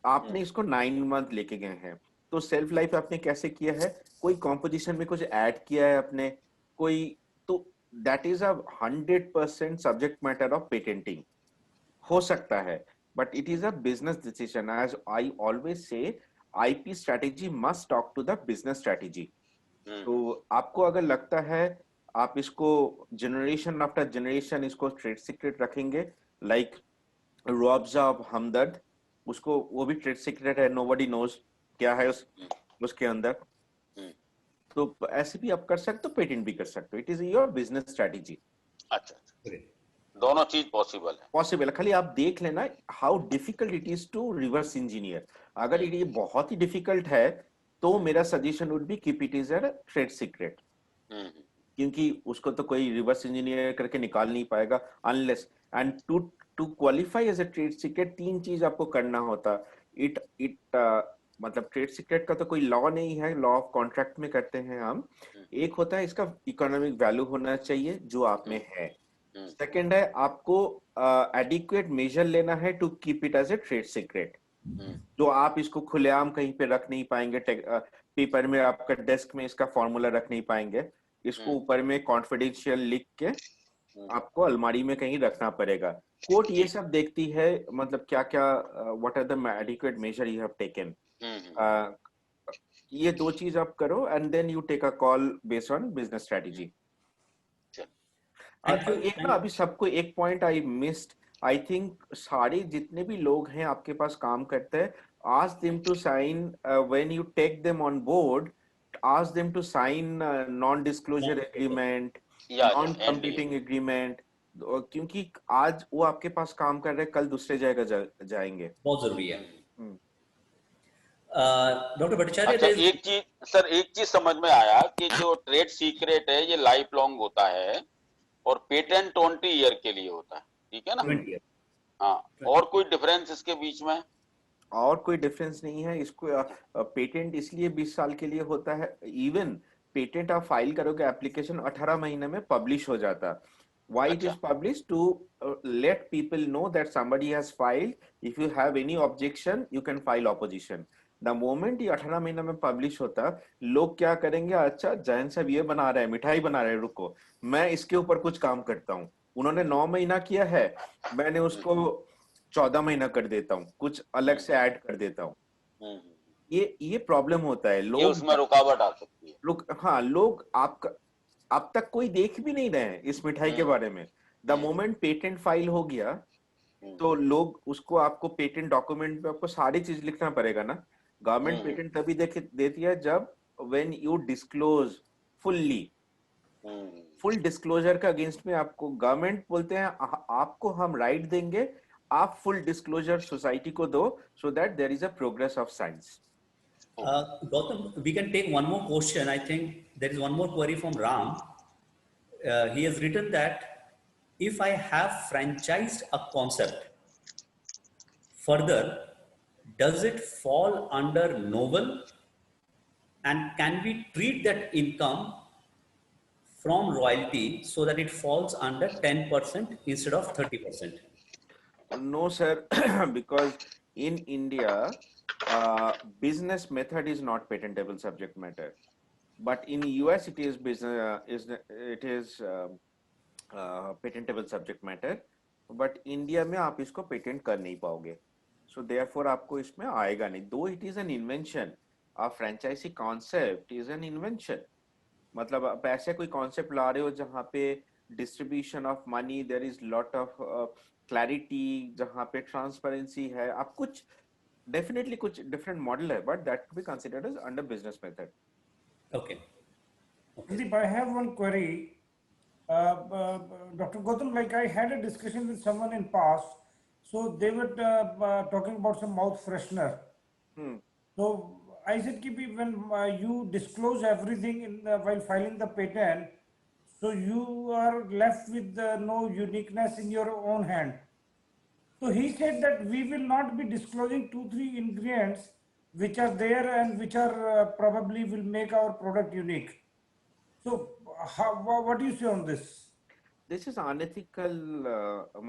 आपने इसको 9 मंथ लेके गए हैं. तो सेल्फ लाइफ आपने कैसे किया है? कोई कॉम्पोजिशन में कुछ ऐड किया है आपने, कोई, तो that is a 100% subject matter of patenting. हो सकता है but it is a business decision. As I always say IP strategy must talk to the business strategy. Hmm, तो आपको अगर लगता है आप इसको जनरेशन आफ्टर जनरेशन इसको ट्रेड सीक्रेट रखेंगे, लाइक रुअफ़ज़ा ऑफ हमदर्द, उसको वो भी ट्रेड सीक्रेट है, नोबडी नोज क्या है उसके अंदर, हम्म, तो ऐसे भी आप कर सकते हो, पेटेंट भी कर सकते हो, it is your business strategy. अच्छा अच्छा, दोनों चीज पॉसिबल है। पॉसिबल है, खाली आप देख लेना how difficult it is to reverse engineer. अगर ये बहुत ही डिफिकल्ट है तो मेरा suggestion would be keep it is a trade secret, hmm, क्योंकि उसको तो कोई रिवर्स इंजीनियर करके निकाल नहीं पाएगा unless and to qualify as a trade secret 3 चीज आपको करना होता। इट इट मतलब ट्रेड सीक्रेट का तो कोई लॉ नहीं है, लॉ ऑफ कॉन्ट्रैक्ट में करते हैं हम। एक होता है इसका इकोनॉमिक वैल्यू होना चाहिए जो आप में है। सेकंड है आपको एडिक्वेट मेजर लेना है to keep it as a trade secret, जो आप इसको खुलेआम कहीं पे रख नहीं पाएंगे, पेपर में आपका डेस्क में इसका फॉर्मूला रख नहीं पाएंगे, इसको ऊपर में कॉन्फिडेंशियल लिख के आपको अलमारी में कहीं रखना पड़ेगा। कोर्ट ये सब देखती है, मतलब क्या क्या what are the adequate measure you have taken, ये 2 चीज आप करो and then you take a call based on business strategy. एक ना अभी सबको एक point I missed, I think सारे जितने भी लोग हैं आपके पास काम करते हैं, ask them to sign when you take them on board, ask them to sign non-disclosure agreement, non-competing agreement, क्योंकि आज वो आपके पास काम कर रहे हैं, कल दूसरे जगह जाएंगे। बहुत जरूरी है। डॉक्टर भट्टाचार्य, अच्छा एक चीज सर, एक चीज समझ में आया कि जो ट्रेड सीक्रेट है ये लाइफ लॉन्ग होता है और पेटेंट 20 ईयर के लिए होता है, ठीक है ना? 20 ईयर। हाँ, और कोई डिफरेंस इसके बीच में? और कोई डिफरेंस नहीं है इसको। पेटेंट इसलिए 20 साल के लिए होता है, इवन पेटेंट आप फाइल करोगे एप्लीकेशन 18 महीने में पब्लिश हो जाता। why it is published? To let people know that somebody has filed, if you have any objection you can file opposition. the moment ये 18 महीने में पब्लिश होता, लोग क्या करेंगे, अच्छा जैन साहब ये बना रहे हैं, मिठाई बना रहे हैं, रुको मैं इसके ऊपर कुछ काम करता हूँ, उन्होंने 9 महीना किया है, मैंने उसको 14 महीना कर देता हूँ, कुछ अलग से ऐड कर देता हूँ। ये प्रॉब्लम होता है, लोग उसमें रुकावट आ सकती है। हाँ, लोग आपका अब तक कोई देख भी नहीं रहे हैं इस मिठाई के बारे में। द मोमेंट पेटेंट फाइल हो गया तो लोग उसको, आपको पेटेंट डॉक्यूमेंट में आपको सारी चीज लिखना पड़ेगा ना। गवर्नमेंट पेटेंट तभी देती है जब when you disclose fully, full disclosure का अगेंस्ट में आपको गवर्नमेंट बोलते हैं आपको हम राइट देंगे, आप फुल डिस्क्लोजर सोसाइटी को दो, so that there is a progress of science. Gautam, we can take one more question. I think there is one more query from Ram. He has written that if I have franchised a concept, further, does it fall under novel, and can we treat that income from royalty so that it falls under 10% instead of 30%? No, sir, because in India, business method is not patentable subject matter, but in US it is patentable subject matter, but India में आप इसको patent कर नहीं पाओगे, so therefore आपको इसमें आएगा नहीं, though it is an invention, a franchisee concept is an invention। मतलब आप ऐसे कोई कॉन्सेप्ट ला रहे हो जहाँ पे distribution of money, there is lot of clarity, जहाँ पे ट्रांसपेरेंसी है, आप कुछ डेफिनेटली कुछ डिफरेंट मॉडल है, but that be considered as under business method. Okay. Sandeep, I have one query. Dr. Gautam, like I had a discussion with someone in past, so they were talking about some mouth freshener. So I said, when you disclose everything while filing the patent, so you are left with no uniqueness in your own hand. So he said that we will not be disclosing 2-3 ingredients which are there and which are probably will make our product unique. So what do you say on this? This is unethical,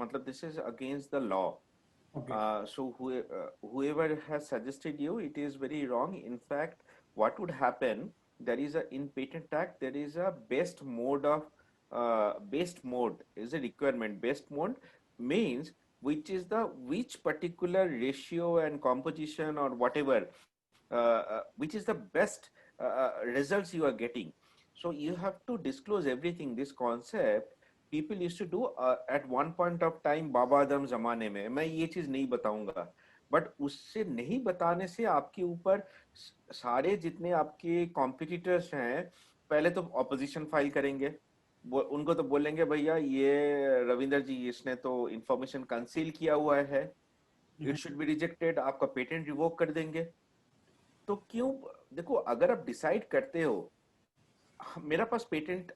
matlab this is against the law. Okay. So whoever has suggested you, it is very wrong. In fact, what would happen, there is in patent act there is a best mode of best mode is a requirement. Best mode means which particular ratio and composition or whatever which is the best results you are getting. So you have to disclose everything. This concept people used to do at one point of time, बाबा आदम जमाने में. मैं ये चीज नहीं बताऊंगा, but उससे नहीं बताने से आपके ऊपर सारे जितने आपके कॉम्पिटिटर्स हैं, पहले तो ऑपोजिशन फाइल करेंगे. उनको तो बोलेंगे भैया ये रविंदर जी इसने तो इंफॉर्मेशन कंसील किया हुआ है, इट शुड बी रिजेक्टेड, आपका पेटेंट रिवोक कर देंगे. तो क्यों, देखो अगर आप डिसाइड करते हो मेरा पास पेटेंट,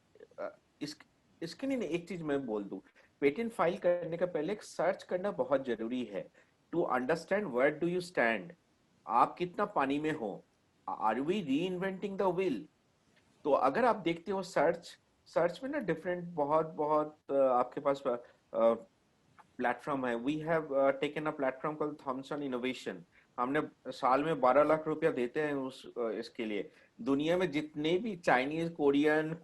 इसके लिए एक चीज मैं बोल दूं, पेटेंट फाइल करने का पहले एक सर्च करना बहुत जरूरी है, to understand where do you stand, आप कितना पानी में हो, are we reinventing the wheel. तो अगर आप देखते हो सर्च में ना डिफरेंट बहुत आपके पास प्लेटफॉर्म है. We have taken a platform called Thomson innovation. हमने साल में 12 लाख रुपया देते हैं इसके लिए. दुनिया में जितने भी चाइनीज, कोरियन,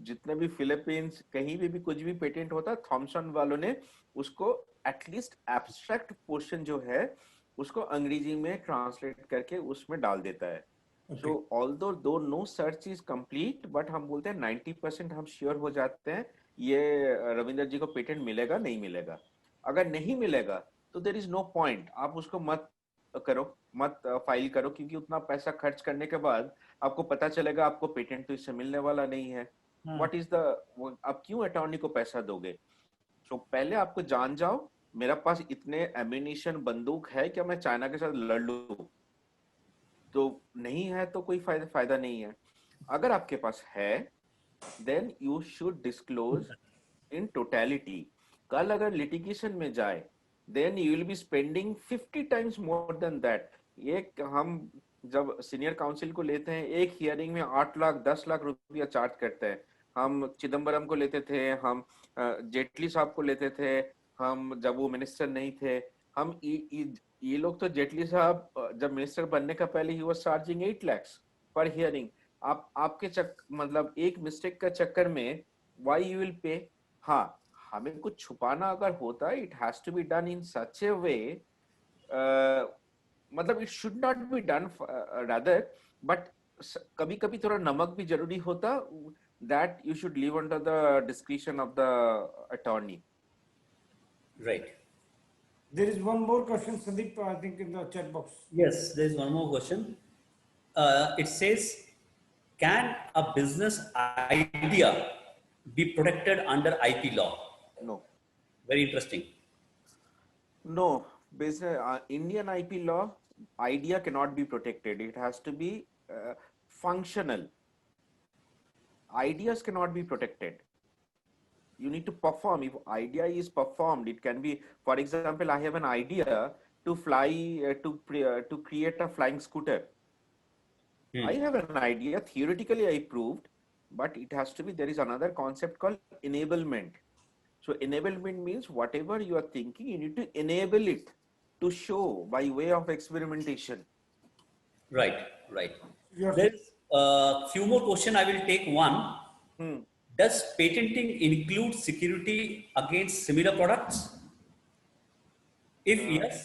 जितने भी फिलीपींस, कहीं भी कुछ भी पेटेंट होता है, थॉमसन वालों ने उसको एटलीस्ट एब्स्ट्रैक्ट पोर्शन जो है उसको अंग्रेजी में ट्रांसलेट करके उसमें डाल देता है. So although no search is complete, but हम बोलते हैं 90% हम श्योर हो जाते हैं ये रविंदर जी को पेटेंट मिलेगा नहीं मिलेगा. अगर नहीं मिलेगा तो देयर इज नो पॉइंट, आप उसको मत फाइल करो, क्योंकि उतना पैसा खर्च करने के बाद आपको पता चलेगा आपको पेटेंट तो इससे मिलने वाला नहीं है. व्हाट इज द, आप क्यों अटॉर्नी को पैसा दोगे? तो पहले आपको जान जाओ मेरा पास इतने एम्युनिशन, बंदूक है, क्या मैं चाइना के साथ लड़ लूं? तो नहीं है तो कोई फायदा नहीं है. अगर आपके पास है then you should disclose in totality. कल अगर लिटिगेशन में जाए then you will be spending 50 times more than that. ये हम जब सीनियर काउंसिल को लेते हैं एक हियरिंग में 8 लाख 10 लाख रुपया चार्ज करते हैं. हम चिदम्बरम को लेते थे, हम जेटली साहब को लेते थे, हम जब वो मिनिस्टर नहीं थे. हम ये लोग तो, जेटली साहब जब मिनिस्टर बनने का पहले ही वाज चार्जिंग 8 लाख पर हियरिंग. आपके मतलब एक मिस्टेक का चक्कर में व्हाई यू विल पे. हाँ, हमें कुछ छुपाना अगर होता है it has to be done in such a way, मतलब it should not be done rather, but कभी कभी थोड़ा नमक भी जरूरी होता, that you should leave under the discretion of the attorney. Right. There is one more question, Sandeep, I think in the chat box. Yes, there is one more question. It says, can a business idea be protected under IP law? No. Very interesting. No, Indian IP law, idea cannot be protected. It has to be functional. Ideas cannot be protected. You need to perform. If idea is performed, it can be, for example, I have an idea to fly, to create a flying scooter. I have an idea, theoretically I proved, but it has to be, there is another concept called enablement. So enablement means whatever you are thinking, you need to enable it to show by way of experimentation. Right. Yes. There's a few more questions. I will take one. Does patenting include security against similar products? If yes,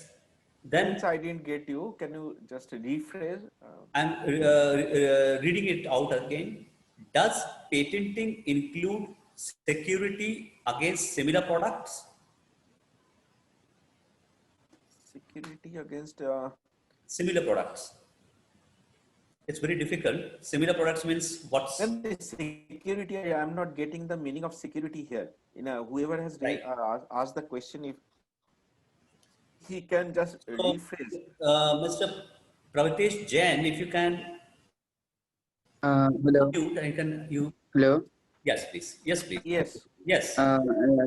then I didn't get you. Can you just rephrase? I'm reading it out again. Does patenting include security against similar products? Security against similar products. It's very difficult. Similar products means what's then the security. I am not getting the meaning of security here. Whoever has asked the question, if he can just rephrase. Mr. Pravitesh Jain, if you can. Hello. Hello. Yes, please. Yes, please. Yes.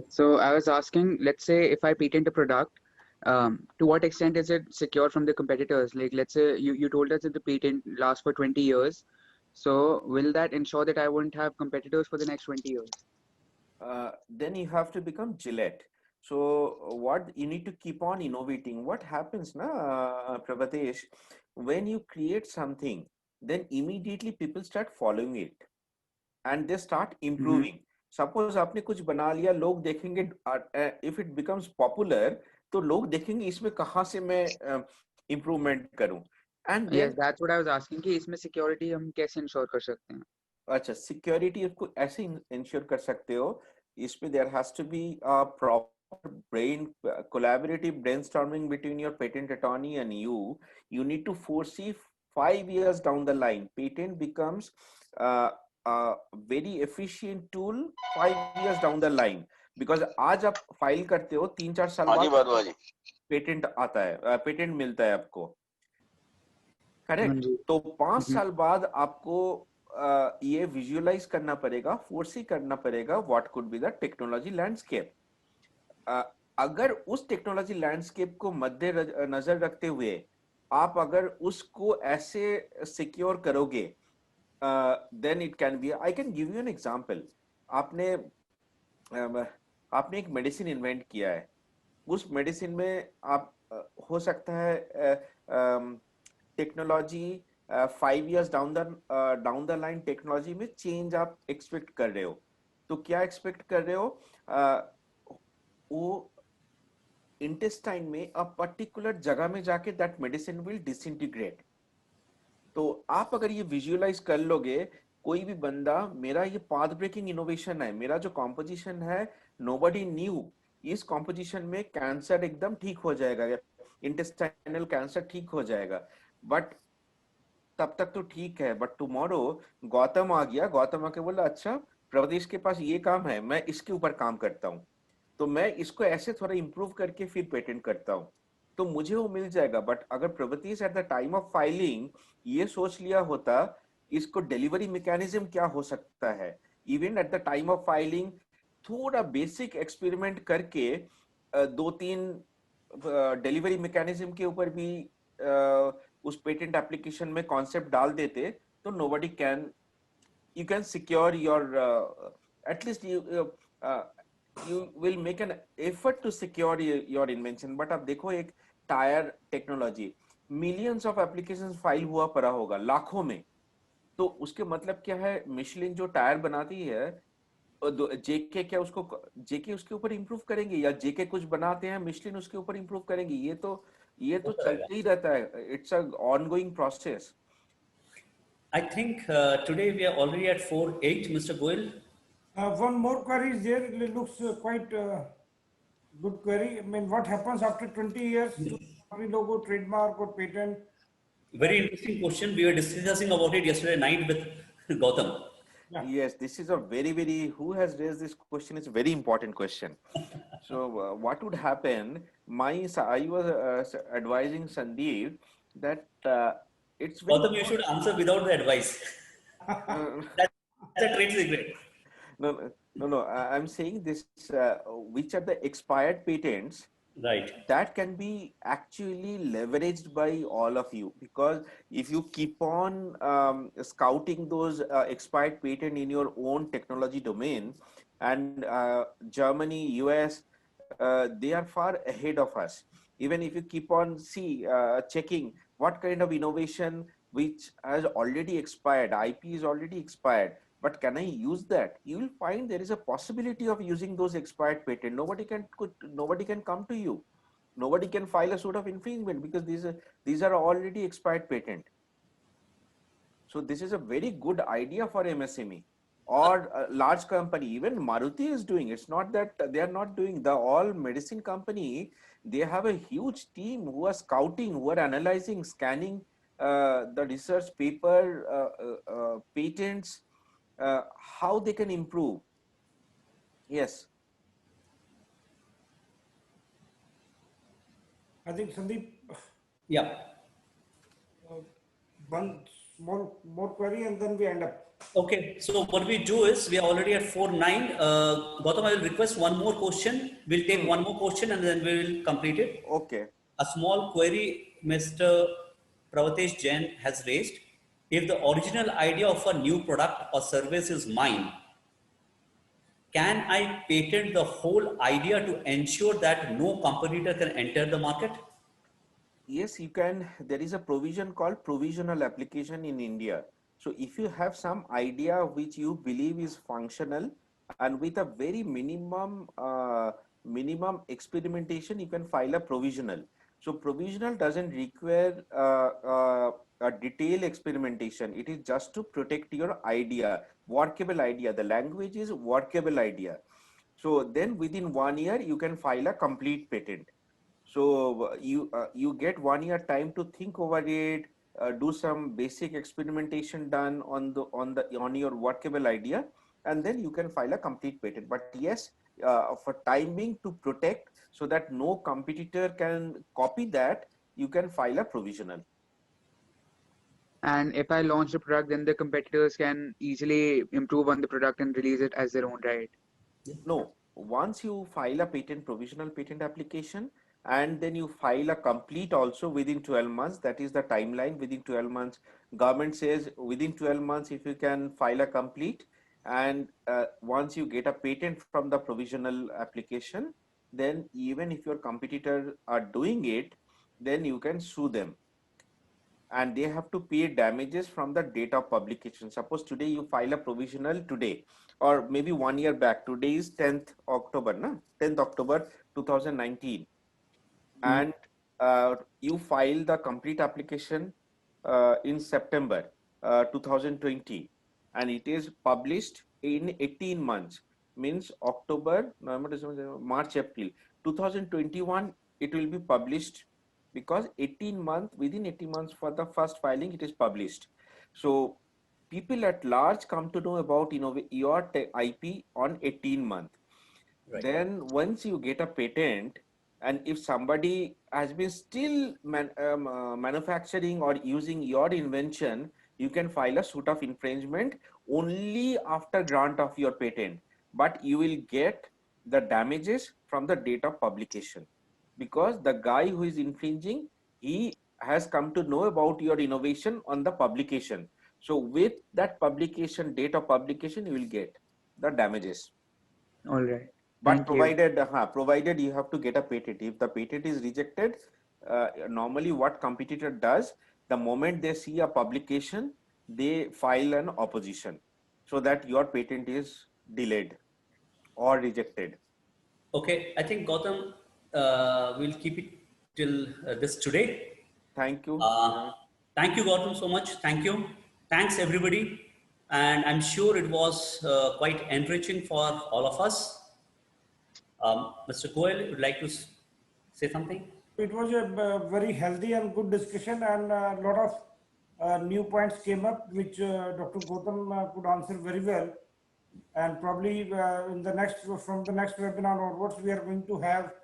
So I was asking, let's say if I patent a product, to what extent is it secure from the competitors? Like, let's say you told us that the patent lasts for 20 years. So will that ensure that I won't have competitors for the next 20 years? Then you have to become Gillette. So what you need to keep on innovating. What happens na, Prabhatesh, when you create something, then immediately people start following it and they start improving. Suppose आपने कुछ बना लिया, लोग देखेंगे, if it becomes popular, तो लोग देखेंगे इसमें कहाँ से मैं improvement करूं. And Yes, then that's what I was asking कि इसमें security हम कैसे ensure कर सकते हैं? अच्छा, सिक्योरिटी को ऐसे इंश्योर कर सकते हो, इसमें there has to be a proper brain collaborative brainstorming between your patent attorney and you need to foresee 5 years down the line. Patent becomes a very efficient tool 5 years down the line, because आज आप file करते हो 3-4 साल हाँ जी बाद भारद्वाज जी। Patent आता है, patent मिलता है आपको, हाँ करेक्ट? जी। तो 5 हम्म। साल बाद आपको ये विजुअलाइज करना पड़ेगा, फोर्सी करना पड़ेगा what could be the technology landscape. अगर उस टेक्नोलॉजी लैंडस्केप को मद्दे नजर रखते हुए आप अगर उसको ऐसे सिक्योर करोगे, then it can be, I can give you an example. आपने आपने एक मेडिसिन इन्वेंट किया है, उस मेडिसिन में आप हो सकता है technology 5 years down the line technology में चेंज आप एक्सपेक्ट कर रहे हो। तो क्या एक्सपेक्ट कर रहे हो? वो इंटेस्टाइन में अ पर्टिकुलर जगह में जाके दैट मेडिसिन विल डिसइंटीग्रेट। तो आप अगर ये विजुअलाइज कर लोगे, कोई भी बंदा, मेरा ये पाथ ब्रेकिंग इनोवेशन है, मेरा जो कॉम्पोजिशन है नोबडी न्यू, इस कॉम्पोजिशन में कैंसर एकदम ठीक हो जाएगा, इंटेस्टाइनल कैंसर ठीक हो जाएगा। बट तब तक तो ठीक है, बट टुमारो गौतम आ गया, गौतम आके बोला अच्छा प्रवदेश के पास ये काम है, मैं इसके ऊपर काम करता हूँ, तो मैं इसको ऐसे थोड़ा इंप्रूव करके फिर पेटेंट करता हूँ, तो मुझे वो मिल जाएगा। बट अगर प्रवतीश at the time of filing ये सोच लिया होता इसको डिलीवरी मैकेनिज्म क्या हो सकता है, even at the time of filing थोड़ा बेसिक एक्सपेरिमेंट करके 2-3 डिलीवरी मैकेनिज्म के ऊपर भी उस पेटेंट एप्लीकेशन में कॉन्सेप्ट डाल देते, तो nobody can, you can secure your at least you will make an effort to secure your invention। but अब देखो एक tyre technology millions of applications file हुआ पड़ा होगा, लाखों में, तो उसके मतलब क्या है, मिशलिन जो टायर बनाती है, जेके क्या उसको जेके उसके ऊपर इंप्रूव करेंगे, या जेके कुछ बनाते हैं मिशलिन उसके ऊपर इंप्रूव करेंगे, ये तो चलते ही रहता है, it's a ongoing process. I think today we are already at 4:08, Mr. Goel. One more query is there. It looks quite good query. I mean, what happens after 20 years to company logo, trademark, or patent? Very interesting question. We were discussing about it yesterday night with Gautam. Yeah. Yes, this is a very, who has raised this question? It's a very important question. So what would happen? I was advising Sandeep that it's very Gautam, you should answer without the advice. uh, That's a trade secret. no. I'm saying this, which are the expired patents Right. that can be actually leveraged by all of you, because if you keep on scouting those expired patent in your own technology domain, and Germany, US, they are far ahead of us. Even if you keep on checking what kind of innovation which has already expired, IP is already expired, but can I use that? You will find there is a possibility of using those expired patent. Nobody can come to you. Nobody can file a suit of infringement, because these are already expired patent. So this is a very good idea for MSME or a large company. Even Maruti is doing. It's not that they are not doing. The all medicine company, they have a huge team who are scouting, who are analyzing, scanning the research paper, patents, how they can improve. Yes. I think Sandeep, Yeah. one small more query and then we end up. Okay. So what we do is we are already at 4:09. Gautam, I will request one more question. We'll take one more question and then we will complete it. Okay. A small query Mr. Pravatesh Jain has raised. If the original idea of a new product or service is mine, can I patent the whole idea to ensure that no competitor can enter the market? Yes, you can. There is a provision called provisional application in India. So if you have some idea which you believe is functional and with a very minimum experimentation, you can file a provisional. So provisional doesn't require detailed experimentation. It is just to protect your idea, workable idea. The language is workable idea. So then within 1 year, you can file a complete patent. So you get 1 year time to think over it, do some basic experimentation done on your workable idea, and then you can file a complete patent. But yes, for time being, to protect so that no competitor can copy that, you can file a provisional. And if I launch the product, then the competitors can easily improve on the product and release it as their own, right? No, once you file a provisional patent application, and then you file a complete also within 12 months, that is the timeline. Within 12 months, government says within 12 months, if you can file a complete, and once you get a patent from the provisional application, then even if your competitors are doing it, then you can sue them. And they have to pay damages from the date of publication. Suppose today you file a provisional today, or maybe 1 year back. Today is 10th October, no? 10th October 2019. And you file the complete application in September 2020, and it is published in 18 months, means October, November, December, March, April 2021, it will be published, because 18 months, within 18 months for the first filing, it is published. So people at large come to know about your IP on 18 months. Right. Then once you get a patent, and if somebody has been still manufacturing or using your invention, you can file a suit of infringement only after grant of your patent. But you will get the damages from the date of publication, because the guy who is infringing, he has come to know about your innovation on the publication. So with that publication, date of publication, you will get the damages. All right. But Thank you. provided you have to get a patent. If the patent is rejected, normally what competitor does, the moment they see a publication, they file an opposition, so that your patent is delayed or rejected. Okay, I think Gautam, we'll keep it till this today. Thank you. Thank you, Gautam, so much. Thank you. Thanks, everybody. And I'm sure it was quite enriching for all of us. Mr. Goel, would like to say something? It was a very healthy and good discussion, and a lot of new points came up, which Dr. Gautam could answer very well. And probably from the next webinar onwards, we are going to have,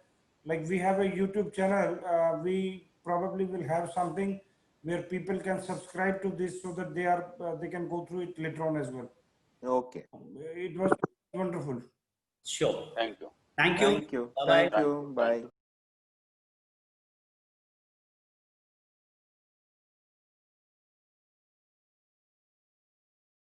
like we have a YouTube channel, we probably will have something where people can subscribe to this, so that they can go through it later on as well. Okay. It was wonderful. Sure. Thank you. Thank you. Thank you. Bye-bye. Thank you. Bye.